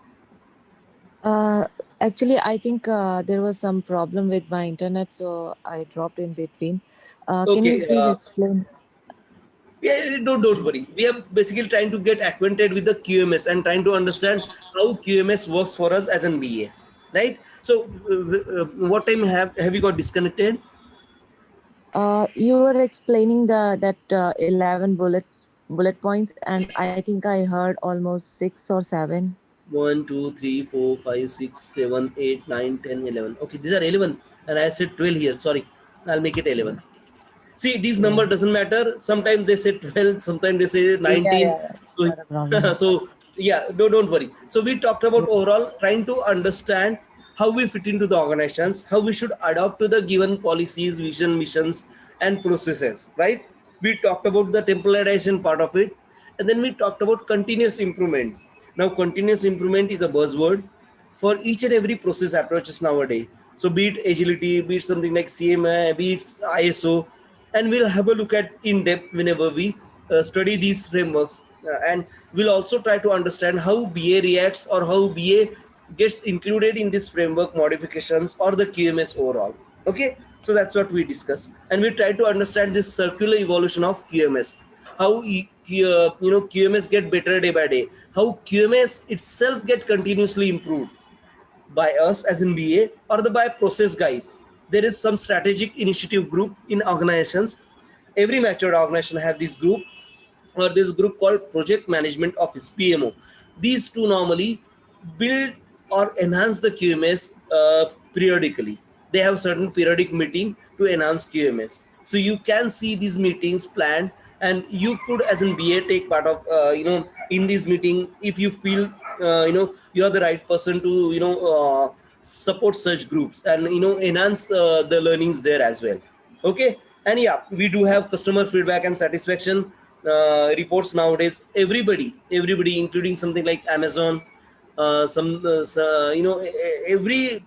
Actually, I think there was some problem with my internet, so I dropped in between. Can you please explain? Yeah, don't worry. We are basically trying to get acquainted with the QMS and trying to understand how QMS works for us as an BA, right? So, what time have you got disconnected? You were explaining that 11 bullet points, and I think I heard almost 6 or 7. 1, 2, 3, 4, 5, 6, 7, 8, 9, 10, 11. Okay, these are 11, and I said 12 here. Sorry, I'll make it 11. See, these number doesn't matter. Sometimes they say 12, sometimes they say 19. Yeah. So yeah, don't worry. So we talked about overall trying to understand how we fit into the organizations, how we should adapt to the given policies, vision, missions, and processes, right? We talked about the templarization part of it, and then we talked about continuous improvement. Now, continuous improvement is a buzzword for each and every process approaches nowadays. So be it agility, be it something like CMA, be it ISO, and we'll have a look at in depth whenever we study these frameworks. And we'll also try to understand how BA reacts or how BA gets included in this framework modifications or the QMS overall. Okay, so that's what we discussed, and we try to understand this circular evolution of QMS, how QMS get better day by day, how QMS itself get continuously improved by us as in BA or by process guys. There is some strategic initiative group in organizations. Every matured organization have this group, or this group called Project Management Office, PMO. These two normally build or enhance the QMS periodically. They have certain periodic meeting to enhance QMS. So you can see these meetings planned, and you could as an BA take part of in this meeting if you feel you are the right person to support such groups and enhance the learnings there as well. Okay, and yeah, we do have customer feedback and satisfaction reports nowadays. Everybody including something like Amazon, every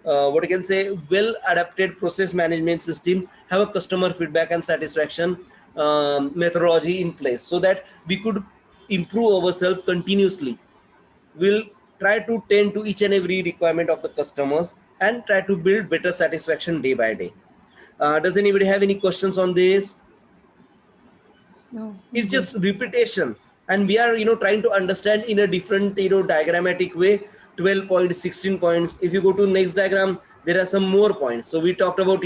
what I can say, well adapted process management system have a customer feedback and satisfaction methodology in place, so that we could improve ourselves continuously. We'll try to tend to each and every requirement of the customers and try to build better satisfaction day by day. Does anybody have any questions on this? No, It's I'm just good. repetition, and we are trying to understand in a different diagrammatic way. 12 points, 16 points. If you go to next diagram, there are some more points. So we talked about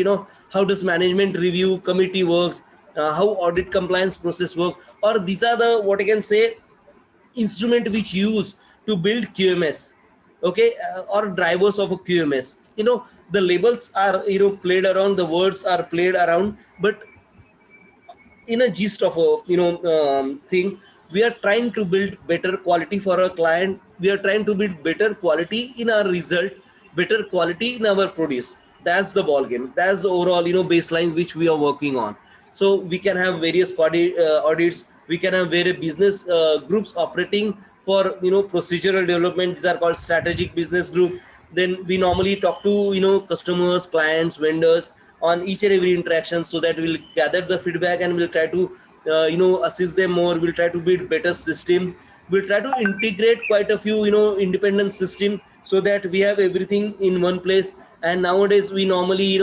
how does management review committee works, how audit compliance process work, or these are the, what I can say, instrument which use to build QMS, okay, or drivers of a QMS. The labels are played around, the words are played around, but in a gist of a thing, we are trying to build better quality for our client. We are trying to build better quality in our result, better quality in our produce. That's the ball game. That's the overall baseline which we are working on. So we can have various audits. We can have various business groups operating for procedural development. These are called strategic business group. Then we normally talk to customers, clients, vendors on each and every interaction, so that we'll gather the feedback and we'll try to assist them more. We'll try to build better system. We'll try to integrate quite a few independent system, so that we have everything in one place. And nowadays we normally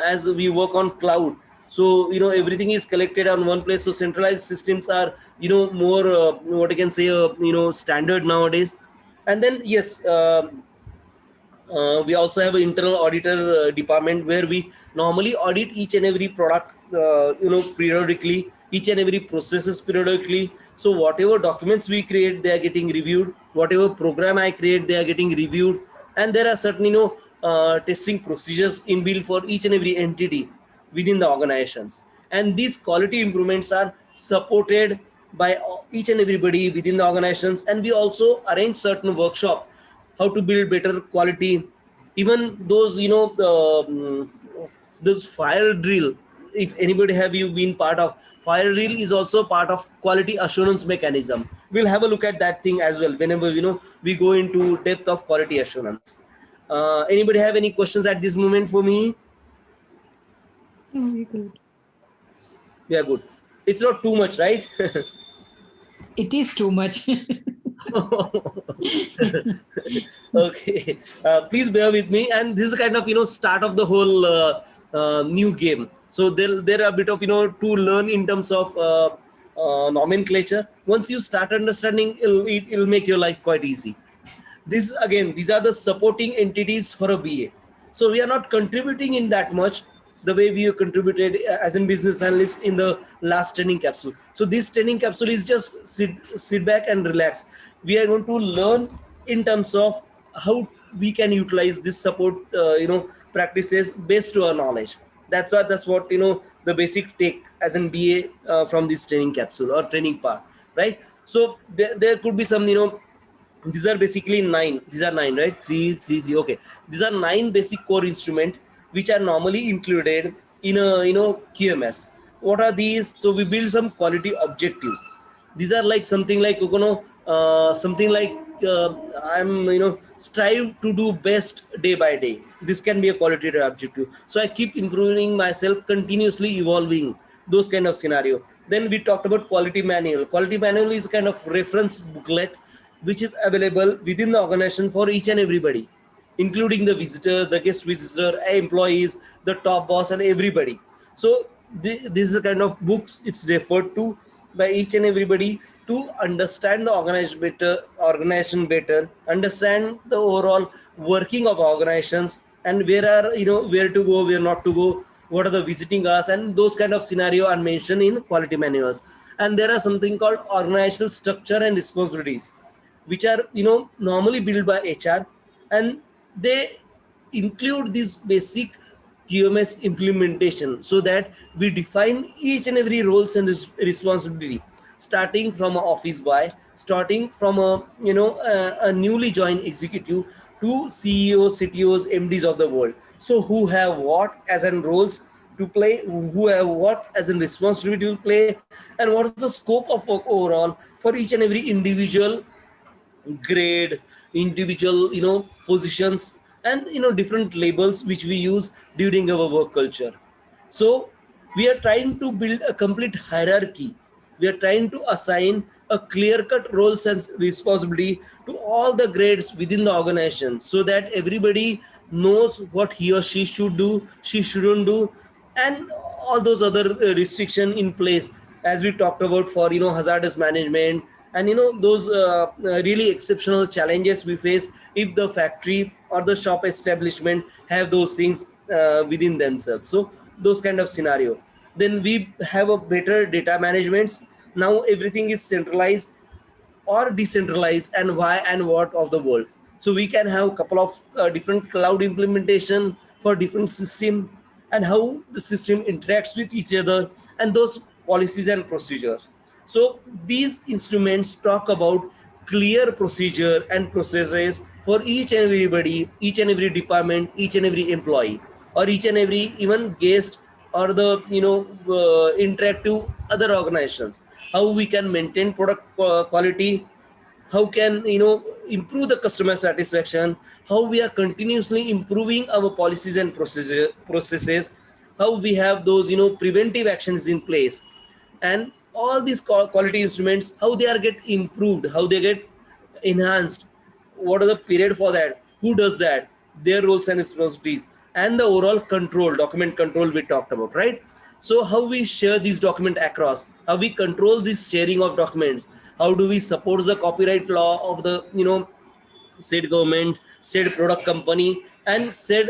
as we work on cloud, so everything is collected on one place. So centralized systems are more what I can say standard nowadays. And then yes, we also have an internal auditor department, where we normally audit each and every product periodically, each and every processes periodically. So whatever documents we create, they are getting reviewed. Whatever program I create, they are getting reviewed. And there are certain testing procedures inbuilt for each and every entity within the organizations. And these quality improvements are supported by each and everybody within the organizations. And we also arrange certain workshop, how to build better quality. Even those those fire drill, if anybody have you been part of fire drill, is also part of quality assurance mechanism. We'll have a look at that thing as well whenever we go into depth of quality assurance. Anybody have any questions at this moment for me? No, we're good. Yeah, good. It's not too much, right? It is too much. Okay, please bear with me. And this is kind of start of the whole new game. So there are a bit of to learn in terms of nomenclature. Once you start understanding, it'll make your life quite easy. These are the supporting entities for a BA. So we are not contributing in that much the way we have contributed as a business analyst in the last training capsule. So this training capsule is just sit back and relax. We are going to learn in terms of how we can utilize this support practices based to our knowledge. That's what the basic take as an BA from this training capsule or training part, right? So there could be some these are basically nine. These are nine, right? Three. Okay. These are nine basic core instruments which are normally included in a QMS. What are these? So we build some quality objective. These are like something like something like I'm strive to do best day by day. This can be a qualitative objective. So I keep improving myself, continuously evolving. Those kind of scenario. Then we talked about quality manual. Quality manual is kind of reference booklet which is available within the organization for each and everybody, including the visitor, the guest visitor, employees, the top boss, and everybody. So this is a kind of books it's referred to by each and everybody to understand the organization better, understand the overall working of organizations, and where to go, where not to go, what are the visiting hours, and those kind of scenario are mentioned in quality manuals. And there are something called organizational structure and responsibilities, which are normally built by HR, and they include this basic QMS implementation, so that we define each and every roles and responsibility, starting from an office boy, starting from a newly joined executive to CEOs, CTOs, MDs of the world. So who have what as in roles to play, who have what as in responsibility to play, and what is the scope of work overall for each and every individual grade, individual positions, and different labels which we use during our work culture. So we are trying to build a complete hierarchy We are trying to assign a clear-cut roles and responsibility to all the grades within the organization, so that everybody knows what he or she should do, she shouldn't do, and all those other restriction in place, as we talked about, for hazardous management, and those really exceptional challenges we face if the factory or the shop establishment have those things within themselves. So those kind of scenario, then we have a better data management. Now everything is centralized or decentralized, and why and what of the world. So we can have a couple of different cloud implementation for different system, and how the system interacts with each other, and those policies and procedures. So these instruments talk about clear procedure and processes for each and everybody, each and every department, each and every employee, or each and every even guest, or the interactive other organizations. How we can maintain product quality, how can improve the customer satisfaction, how we are continuously improving our policies and processes, how we have those preventive actions in place, and all these quality instruments, how they are get improved, how they get enhanced, what are the period for that, who does that, their roles and responsibilities, and the overall control, document control we talked about, right? So how we share these document across, how we control this sharing of documents, how do we support the copyright law of the said government, said product company, and said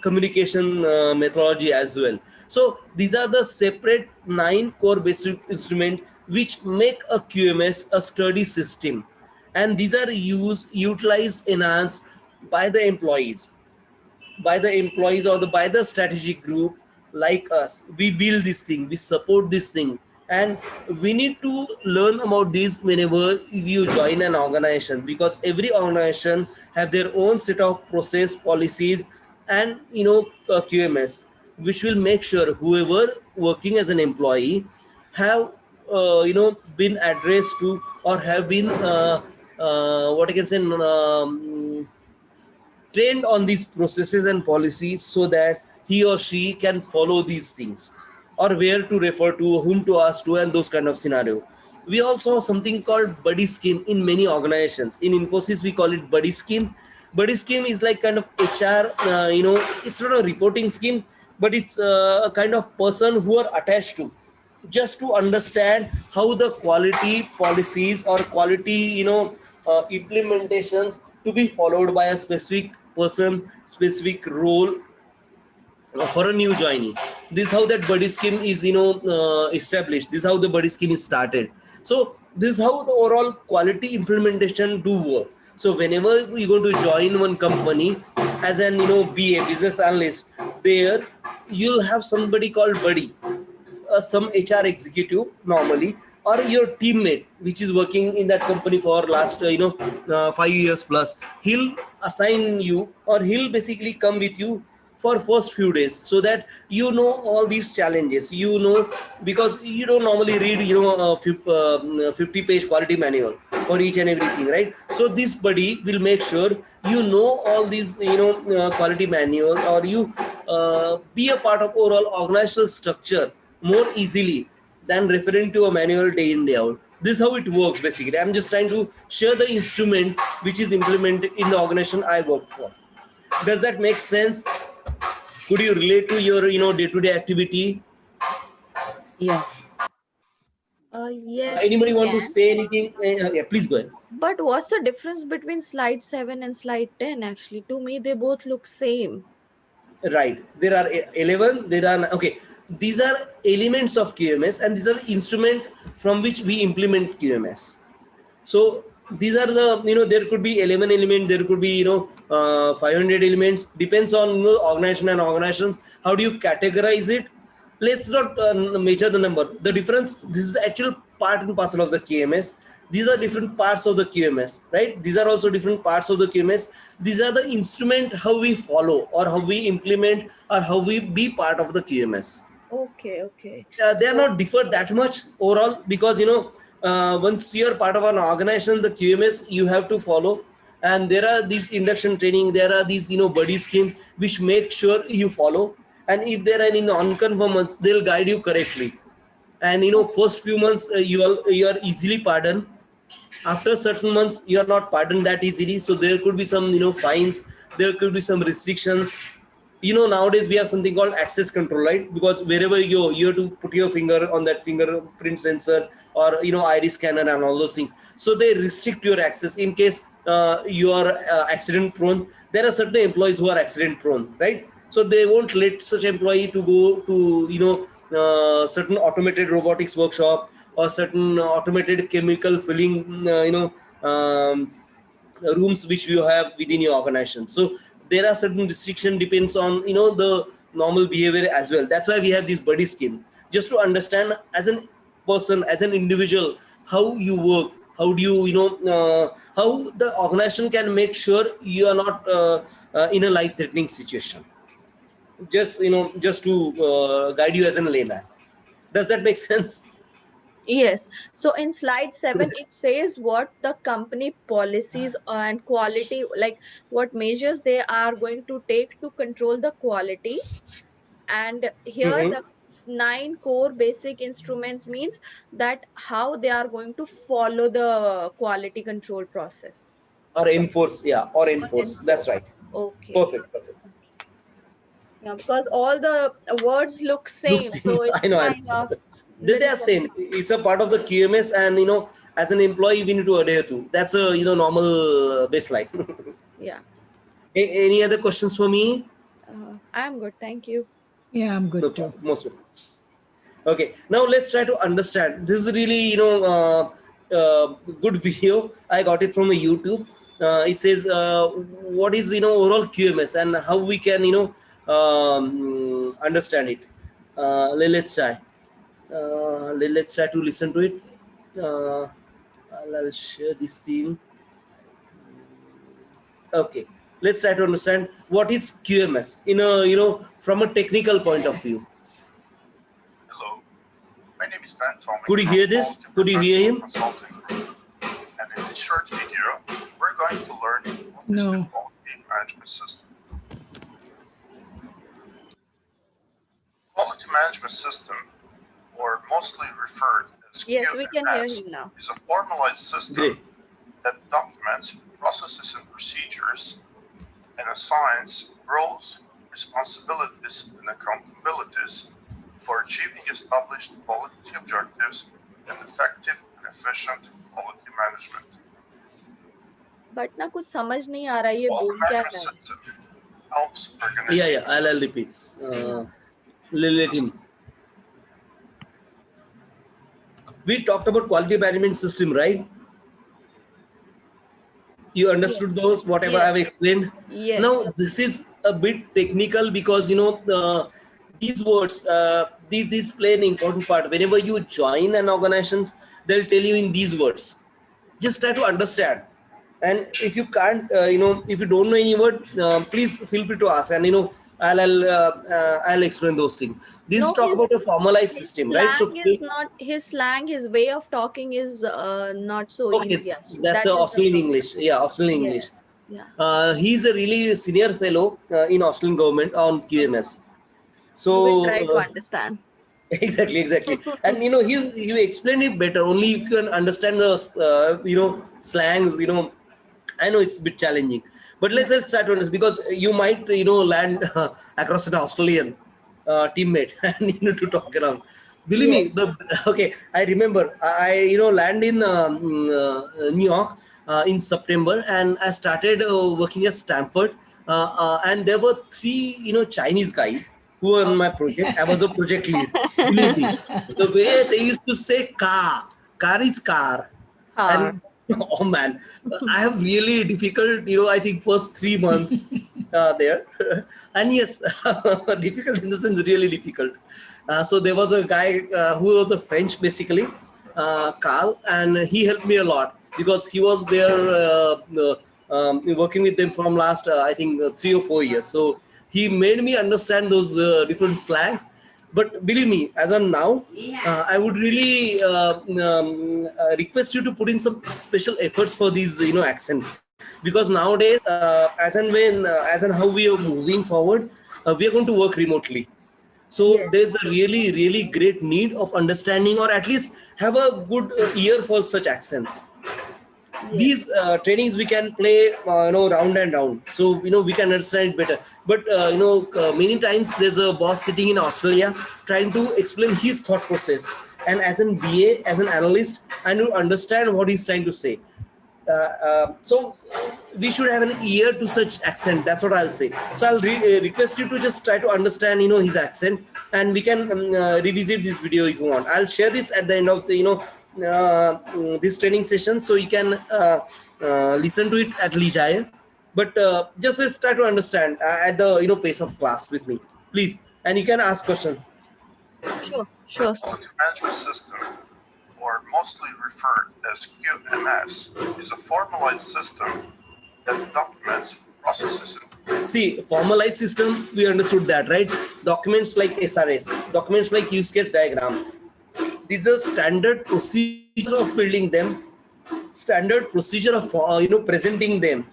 communication methodology as well. So these are the separate 9 core basic instruments which make a QMS a sturdy system, and these are utilized, enhanced by the employees, or by the strategic group like us. We build this thing, we support this thing, and we need to learn about this whenever you join an organization, because every organization have their own set of process, policies, and QMS, which will make sure whoever working as an employee have been addressed to, or have been what I can say, trained on these processes and policies, so that he or she can follow these things, or where to refer to, whom to ask to, and those kind of scenario. We also have something called buddy scheme in many organizations. In Infosys we call it buddy scheme. Buddy scheme is like kind of HR, it's not a reporting scheme, but it's a kind of person who are attached to, just to understand how the quality policies or quality implementations to be followed by a specific person, specific role, for a new joinee. This is how that buddy scheme is established. This is how the buddy scheme is started. So this is how the overall quality implementation do work. So whenever you're going to join one company as an BA, business analyst, there you'll have somebody called buddy, some HR executive normally, or your teammate which is working in that company for last 5 years plus. He'll assign you, or he'll basically come with you for first few days, so that all these challenges, because you don't normally read 50-page quality manual for each and everything, right? So this buddy will make sure all these quality manual, or you be a part of overall organizational structure more easily than referring to a manual day in day out. This is how it works basically. I'm just trying to share the instrument which is implemented in the organization I work for. Does that make sense? Could you relate to your day-to-day activity? Yeah. Yes, Anybody we want to can. say anything? Yeah, please go ahead. But what's the difference between slide 7 and slide 10? Actually, to me, they both look same. Right. There are 11. Okay. These are elements of QMS, and these are instrument from which we implement QMS. So these are the, there could be 11 elements, there could be, 500 elements, depends on organization and organizations. How do you categorize it? Let's not measure the number. The difference, this is the actual part and parcel of the QMS. These are different parts of the QMS, right? These are also different parts of the QMS. These are the instrument how we follow, or how we implement, or how we be part of the QMS. Okay, okay. They are not differed that much overall, because once you're part of an organization, the QMS you have to follow, and there are these induction training, there are these buddy scheme which make sure you follow, and if there are any non-conformance, they'll guide you correctly. and first few months you are easily pardoned. After certain months you are not pardoned that easily, so there could be some fines, there could be some restrictions. Nowadays we have something called access control, right? Because wherever you go, you have to put your finger on that fingerprint sensor or iris scanner and all those things. So they restrict your access in case you are accident prone. There are certain employees who are accident prone, right? So they won't let such employee to go to certain automated robotics workshop or certain automated chemical filling rooms which you have within your organization. So there are certain restriction depends on the normal behavior as well. That's why we have this buddy scheme, just to understand as an person, as an individual, how you work, how do you how the organization can make sure you are not in a life threatening situation. Just just to guide you as a layman. Does that make sense? Yes. So in slide 7, it says what the company policies and quality, like what measures they are going to take to control the quality. And here the 9 core basic instruments means that how they are going to follow the quality control process. Or enforce, yeah, or Or enforce. That's enforce. right. Okay. Perfect. Yeah, because all the words look same, Looks, so it's I know. kind of They little are same. It's a part of the QMS, and as an employee, we need to adhere to. That's a normal baseline. yeah. Any other questions for me? I'm good, thank you. Yeah, I'm No good too. problem. Most welcome. Okay, now let's try to understand. This is really good video. I got it from a YouTube. It says what is overall QMS and how we can understand it. Let's try. Let's try to listen to it. I'll share this thing. Okay, let's try to understand what is QMS in a from a technical point of view. Hello, my name is Ben Tomlin. Could you hear this? Could you hear him? Consulting Group. And in this short video, we're going to learn what is No. the quality management system. Quality management system, or mostly referred as Yes, we can hear QMS, him now. is a formalized system Great. that documents processes and procedures and assigns roles, responsibilities, and accountabilities for achieving established quality objectives and effective and efficient quality management. But ना कुछ समझ नहीं आ रहा ये Quality बोल क्या management रहा है. system helps organizations. Yeah, I'll repeat. Let him. We talked about quality management system, right? You understood those, whatever Yes. I've explained? Yes. Now, this is a bit technical because, these words, these play an important part. Whenever you join an organization, they'll tell you in these words. Just try to understand. And if you can't, if you don't know any word, please feel free to ask. And, I'll explain those things. This No, talk his- about a formalized His system, right? So, slang is not his slang. His way of talking is not so okay, easy. Actually. that's That is the Australian problem. English. Yeah, Australian English. Yes. Yeah. He's a really senior fellow in Australian government on QMS. So We'll try to understand. exactly. And he explained it better only if you can understand the slangs. I know it's a bit challenging, but let's try to understand, because you might land across an Australian teammate and you need to talk around. Believe me, okay, I remember I land in New York in September, and I started working at Stanford, and there were 3 Chinese guys who were on my project. I was a project lead. Believe me, the way they used to say car is car. And oh man, I have really difficult, I think first 3 months there. And yes, difficult in the sense really difficult. So there was a guy who was a French basically, Carl, and he helped me a lot because he was there working with them from last, I think 3 or 4 years. So he made me understand those different slangs. But believe me, as of now, I would really request you to put in some special efforts for these, accent, because nowadays, as and how we are moving forward, we are going to work remotely. So Yes. there's a really great need of understanding, or at least have a good ear for such accents. Yes. These trainings we can play round and round, so we can understand it better. But many times there's a boss sitting in Australia trying to explain his thought process, and as an BA, as an analyst, I need to understand what he's trying to say. So we should have an ear to such accent. That's what I'll say. So I'll request you to just try to understand his accent, and we can revisit this video if you want. I'll share this at the end of the this training session, so you can listen to it at leisure. But just try to understand at the pace of class with me, please, and you can ask question. Sure. Sure. Quality management system, or mostly referred as QMS, is a formalized system that documents, processes, and See, formalized system, we understood that, right? Documents like SRS, documents like use case diagram. These are standard procedure of building them, standard procedure of presenting them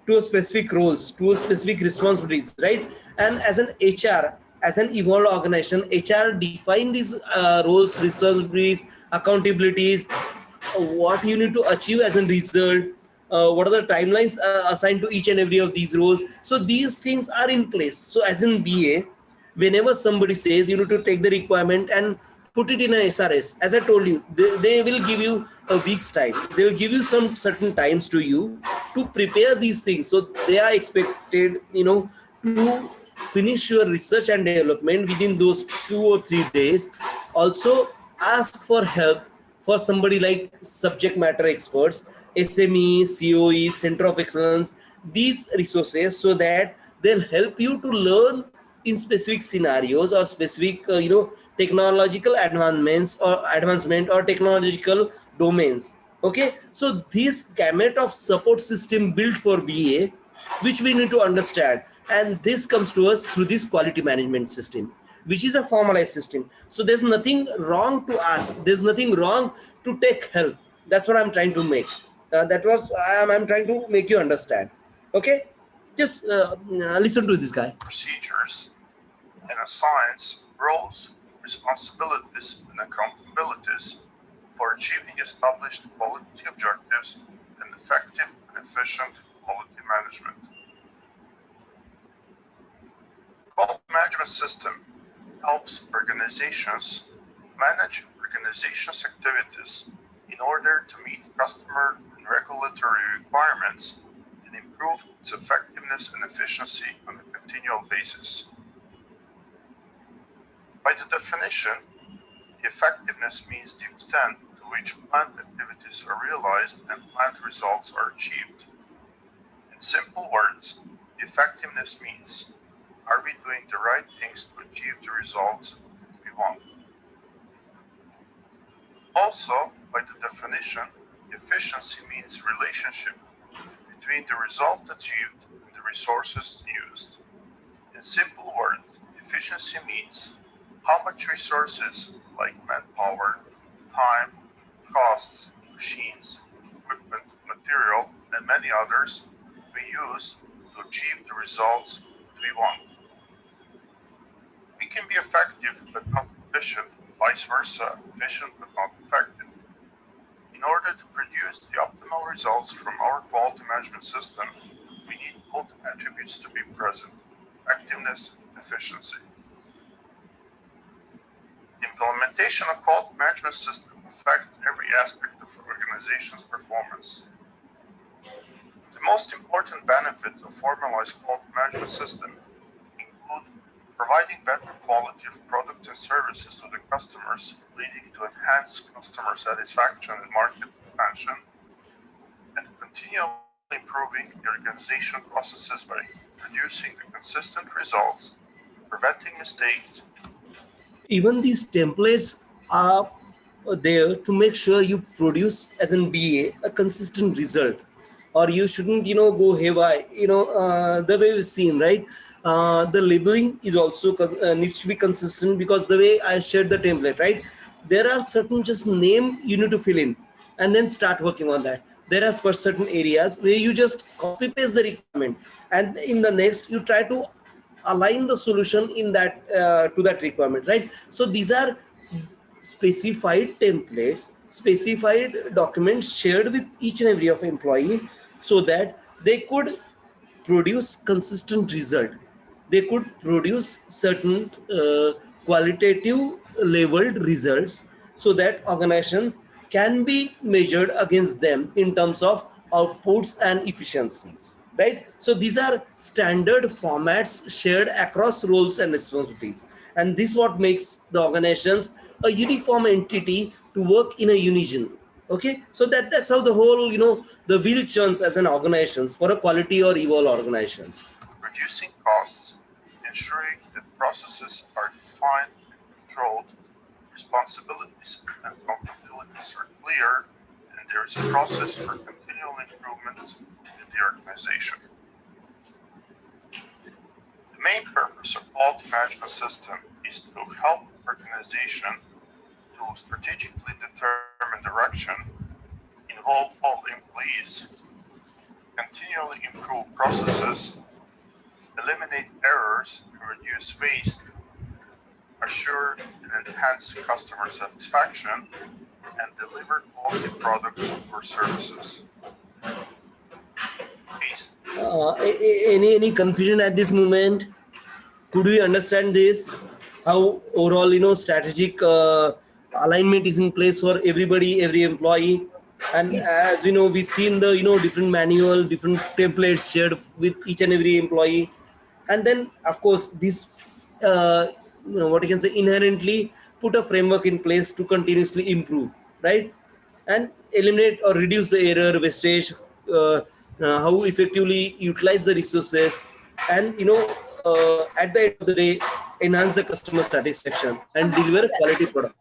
to a specific roles, to a specific responsibilities, right? And as an HR, as an evolved organization, HR define these roles, responsibilities, accountabilities, what you need to achieve as a result, what are the timelines assigned to each and every of these roles. So these things are in place. So as in BA, whenever somebody says you need to take the requirement and put it in an SRS, as I told you, they will give you a week's time. They will give you some certain times to you to prepare these things. So they are expected, to finish your research and development within those 2 or 3 days. Also ask for help for somebody like subject matter experts, SME, COE, Center of Excellence, these resources, so that they'll help you to learn in specific scenarios or specific, technological advancement or technological domains. Okay, so this gamut of support system built for BA, which we need to understand, and this comes to us through this quality management system, which is a formalized system. So there's nothing wrong to ask, there's nothing wrong to take help. That's what I'm trying to make. I'm trying to make you understand. Okay, just listen to this guy. procedures, and assigns roles, responsibilities, and accountabilities for achieving established quality objectives and effective and efficient quality management. Quality management system helps organizations manage organizations' activities in order to meet customer and regulatory requirements and improve its effectiveness and efficiency on a continual basis. By the definition, the effectiveness means the extent to which planned activities are realized and planned results are achieved. In simple words, the effectiveness means, are we doing the right things to achieve the results we want? Also, by the definition, efficiency means relationship between the result achieved and the resources used. In simple words, efficiency means how much resources like manpower, time, costs, machines, equipment, material, and many others we use to achieve the results we want. We can be effective but not efficient, vice versa, efficient but not effective. In order to produce the optimal results from our quality management system, we need both attributes to be present: effectiveness and efficiency. The implementation of quality management system affects every aspect of an organization's performance. The most important benefits of formalized quality management system include providing better quality of products and services to the customers, leading to enhanced customer satisfaction and market expansion, and continually improving the organization processes by producing the consistent results, preventing mistakes. Even these templates are there to make sure you produce as an BA a consistent result, or you shouldn't go haywire, the way we've seen, right? The labeling is also needs to be consistent, because the way I shared the template, right, there are certain just name you need to fill in and then start working on that. There are certain areas where you just copy paste the requirement, and in the next you try to align the solution in that to that requirement, right? So these are specified templates, specified documents shared with each and every of employee, so that they could produce consistent result. They could produce certain qualitative leveled results, so that organizations can be measured against them in terms of outputs and efficiencies, right? So these are standard formats shared across roles and responsibilities, and this what makes the organizations a uniform entity to work in a unison. Okay, so that's how the whole, the wheel churns as an organizations for a quality or evolve organizations. Reducing costs, ensuring that processes are defined and controlled, responsibilities and accountabilities are clear, and there is a process for continual improvement in the organization. The main purpose of quality management system is to help organization to strategically determine direction, involve all employees, continually improve processes, eliminate errors and reduce waste, assure and enhance customer satisfaction, and deliver quality products or services. Peace. Any confusion at this moment? Could we understand this? How overall, strategic alignment is in place for everybody, every employee, and Yes. as we know, we see in the different manual, different templates shared with each and every employee, and then of course this what you can say, inherently put a framework in place to continuously improve, right? And eliminate or reduce the error wastage, how effectively utilize the resources, and at the end of the day, enhance the customer satisfaction and deliver a quality product.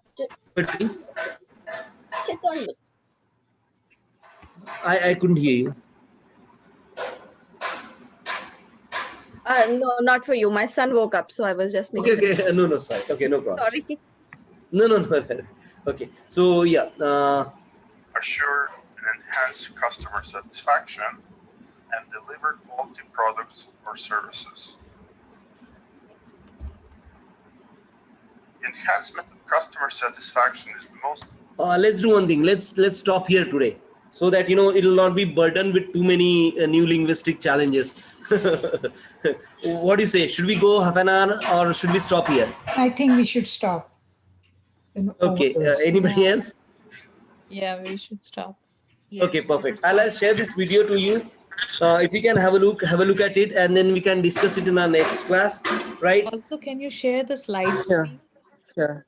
But please, I couldn't hear you. No, not for you. My son woke up, so I was just making. Okay. No, sorry. Okay, no problem. Sorry. No. Okay. So yeah. Assure and enhance customer satisfaction, and deliver quality products or services. Enhancement of customer satisfaction is the most. Let's do one thing. Let's stop here today, so that it'll not be burdened with too many new linguistic challenges. What do you say? Should we go half an hour or should we stop here? I think we should stop. Okay. Anybody else? Yeah, we should stop. Yes. Okay, perfect. I'll share this video to you. If you can have a look at it, and then we can discuss it in our next class, right? Also, can you share the slides? Sure. please? Sure.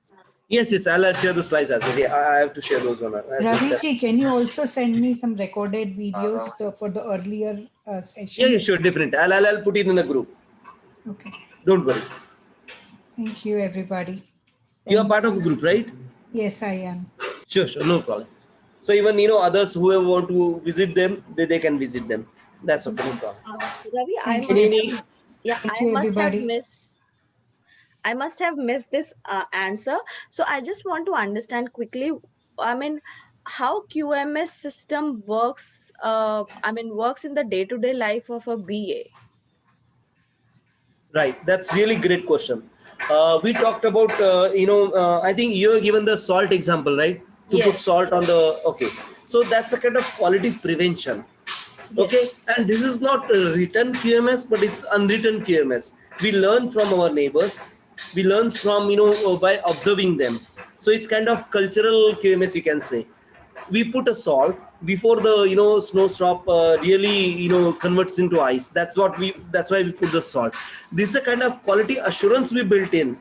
Yes. I'll share the slides as well. Yeah, I have to share those one. Raviji, can you also send me some recorded videos for the earlier session? Yeah, sure, definitely. I'll put it in the group. Okay. Don't worry. Thank you, everybody. You are part of the group, right? Yes, I am. Sure, no problem. So even others who want to visit them, they can visit them. That's okay, no problem. Ravi, Thank I you, must have everybody. missed this answer. So I just want to understand quickly. I mean, how QMS system works. Works in the day-to-day life of a BA. Right, that's really great question. We talked about, I think you have given the salt example, right? To Yes. put salt on the, okay. So that's a kind of quality prevention. Okay, and this is not written QMS, but it's unwritten QMS. We learn from our neighbors. We learn from, by observing them. So it's kind of cultural QMS, you can say. We put a salt before the snow stop really converts into ice. That's why we put the salt. This is a kind of quality assurance we built in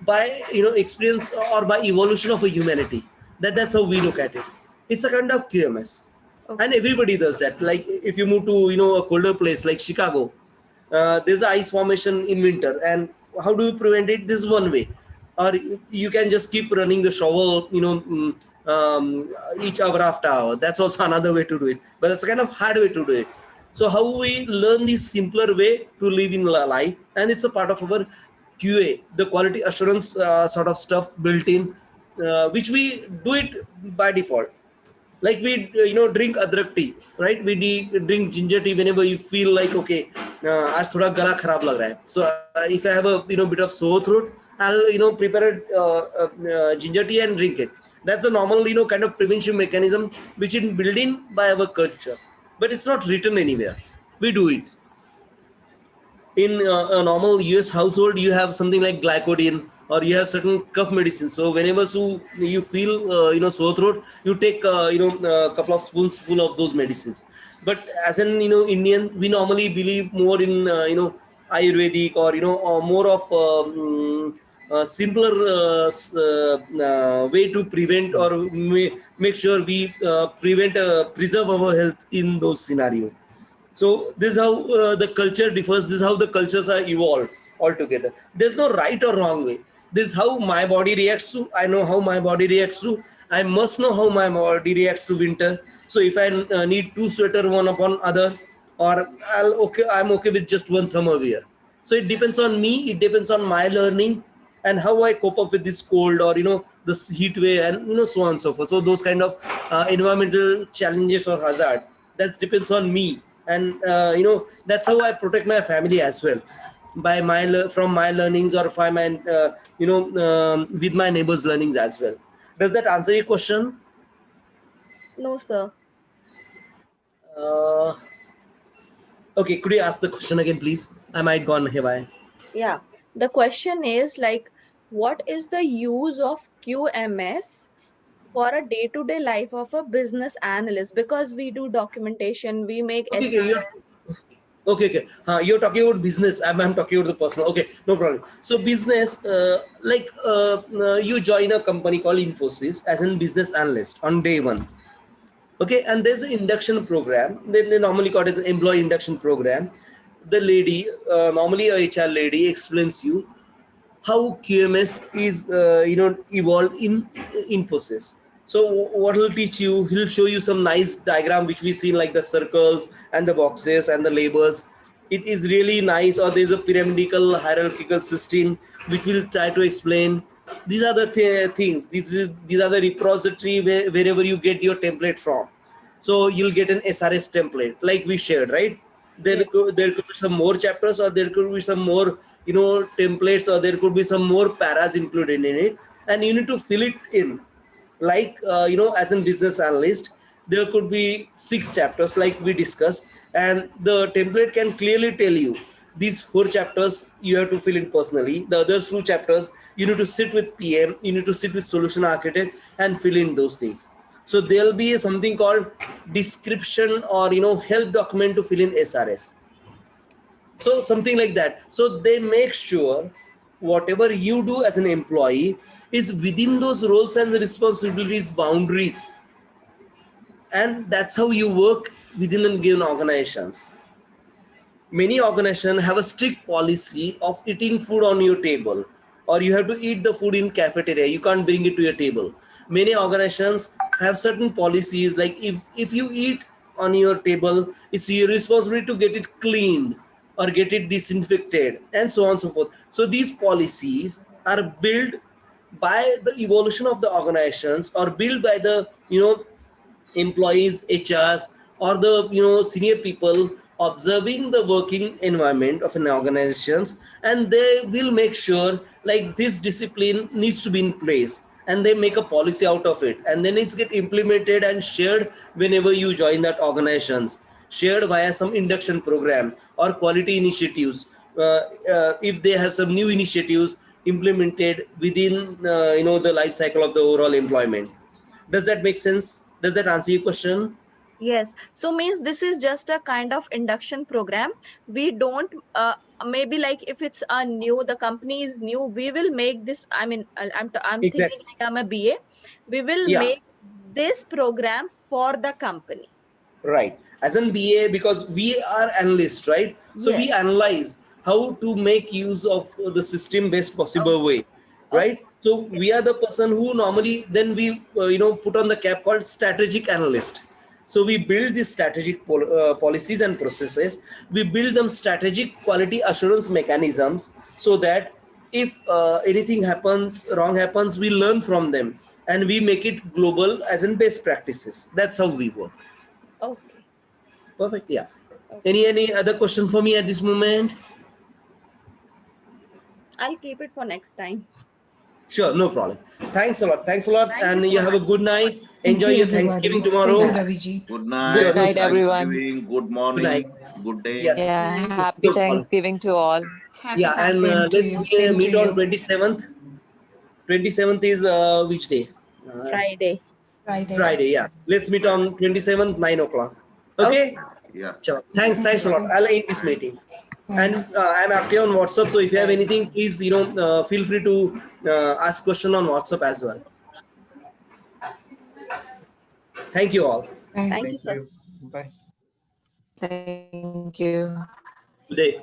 by experience or by evolution of a humanity. That's how we look at it. It's a kind of QMS. Okay. And everybody does that. Like if you move to a colder place like Chicago, there's an ice formation in winter, and how do you prevent it? This is one way. Or you can just keep running the shovel each hour after hour. That's also another way to do it, but that's a kind of hard way to do it. So how we learn this simpler way to live in life, and it's a part of our QA, the quality assurance sort of stuff built in, which we do it by default. Like we drink adrak tea, right? We drink ginger tea whenever you feel like okay, आज थोड़ा गला खराब लग रहा है. So if I have a bit of sore throat, I'll prepare ginger tea and drink it. That's a normal kind of prevention mechanism which is built in by our culture, but it's not written anywhere. We do it. In a normal US household, you have something like glycodine, or you have certain cough medicines. So whenever you feel sore throat, you take a couple of spoons full of those medicines. But as an Indian, we normally believe more in Ayurvedic, or more of simpler way to prevent, or make sure we preserve our health in those scenarios. So this is how the culture differs. This is how the cultures are evolved altogether. There's no right or wrong way. This is how my body reacts to. I know how my body reacts to. I must know how my body reacts to winter. So if I need two sweater one upon other, or I'm okay with just one thermal wear. So it depends on me. It depends on my learning and how I cope up with this cold, or this heat wave, and so on and so forth. So those kind of environmental challenges or hazard, that depends on me. And that's how I protect my family as well, by from my learnings, or by my with my neighbors' learnings as well. Does that answer your question? No, sir. Okay, could you ask the question again, please? I might gone haywire. Yeah, the question is like, what is the use of QMS for a day-to-day life of a business analyst? Because we do documentation, we make SRS. Okay. You're talking about business. I'm talking about the personal. Okay, no problem. So business, you join a company called Infosys as a business analyst on day one. Okay, and there's an induction program. They normally call it an employee induction program. The lady, normally a HR lady, explains you how QMS is evolved in Infosys. So what he'll teach you, he'll show you some nice diagram which we see, like the circles and the boxes and the labels. It is really nice. Or there's a pyramidal hierarchical system which will try to explain. These are the things. These are the repository wherever you get your template from. So you'll get an SRS template like we shared, right? There could be some more chapters, or there could be some more templates, or there could be some more paras included in it, and you need to fill it in. Like as a business analyst, there could be 6 chapters like we discussed, and the template can clearly tell you these 4 chapters you have to fill in personally. The other 2 chapters you need to sit with PM, you need to sit with solution architect and fill in those things. So there'll be something called description, or help document to fill in SRS. So something like that. So they make sure whatever you do as an employee is within those roles and the responsibilities boundaries. And that's how you work within a given organizations. Many organizations have a strict policy of eating food on your table, or you have to eat the food in cafeteria. You can't bring it to your table. Many organizations have certain policies, like if you eat on your table, it's your responsibility to get it cleaned or get it disinfected, and so on and so forth. So these policies are built by the evolution of the organizations, or built by the employees, HRs, or the senior people observing the working environment of an organizations, and they will make sure like this discipline needs to be in place, and they make a policy out of it, and then it's get implemented and shared whenever you join that organizations, shared via some induction program or quality initiatives. If they have some new initiatives implemented within the life cycle of the overall employment. Does that make sense? Does that answer your question? Yes. So means this is just a kind of induction program. We don't maybe like if it's a new, the company is new, we will make this. I mean, I'm Exactly. thinking like I'm a BA. We will make this program for the company. Right. As an BA, because we are analysts, right? So we analyze how to make use of the system best possible way, right? So we are the person who normally then we put on the cap called strategic analyst. So we build these strategic policies and processes. We build them strategic quality assurance mechanisms, so that if anything happens, wrong happens, we learn from them and we make it global as in best practices. That's how we work. Okay. Perfect. Yeah. Okay. Any other question for me at this moment? I'll keep it for next time. Sure, no problem. Thanks a lot. Thanks a lot. Thank And you you so have a much. good night. Thank Enjoy you, your everybody. Thanksgiving Thank tomorrow. you, Raviji. Good Sure, night, no Good night, problem. everyone. Thanksgiving, good Good morning, night. good day. Yes. Yeah, happy No problem. Thanksgiving to all. Happy Yeah, and Thanksgiving to let's you. Same meet to on you. 27th. 27th is which day? Friday. Friday. Friday. Yeah. Let's meet on 27th, 9 o'clock. Okay. Okay. Yeah. Sure. Thanks. Thanks a lot. I'll end this meeting. And I'm active on WhatsApp. So if you have Right. anything, please, feel free to ask question on WhatsApp as well. Thank you all. Thank you, Thank sir. you. Bye. Thank you. Good day.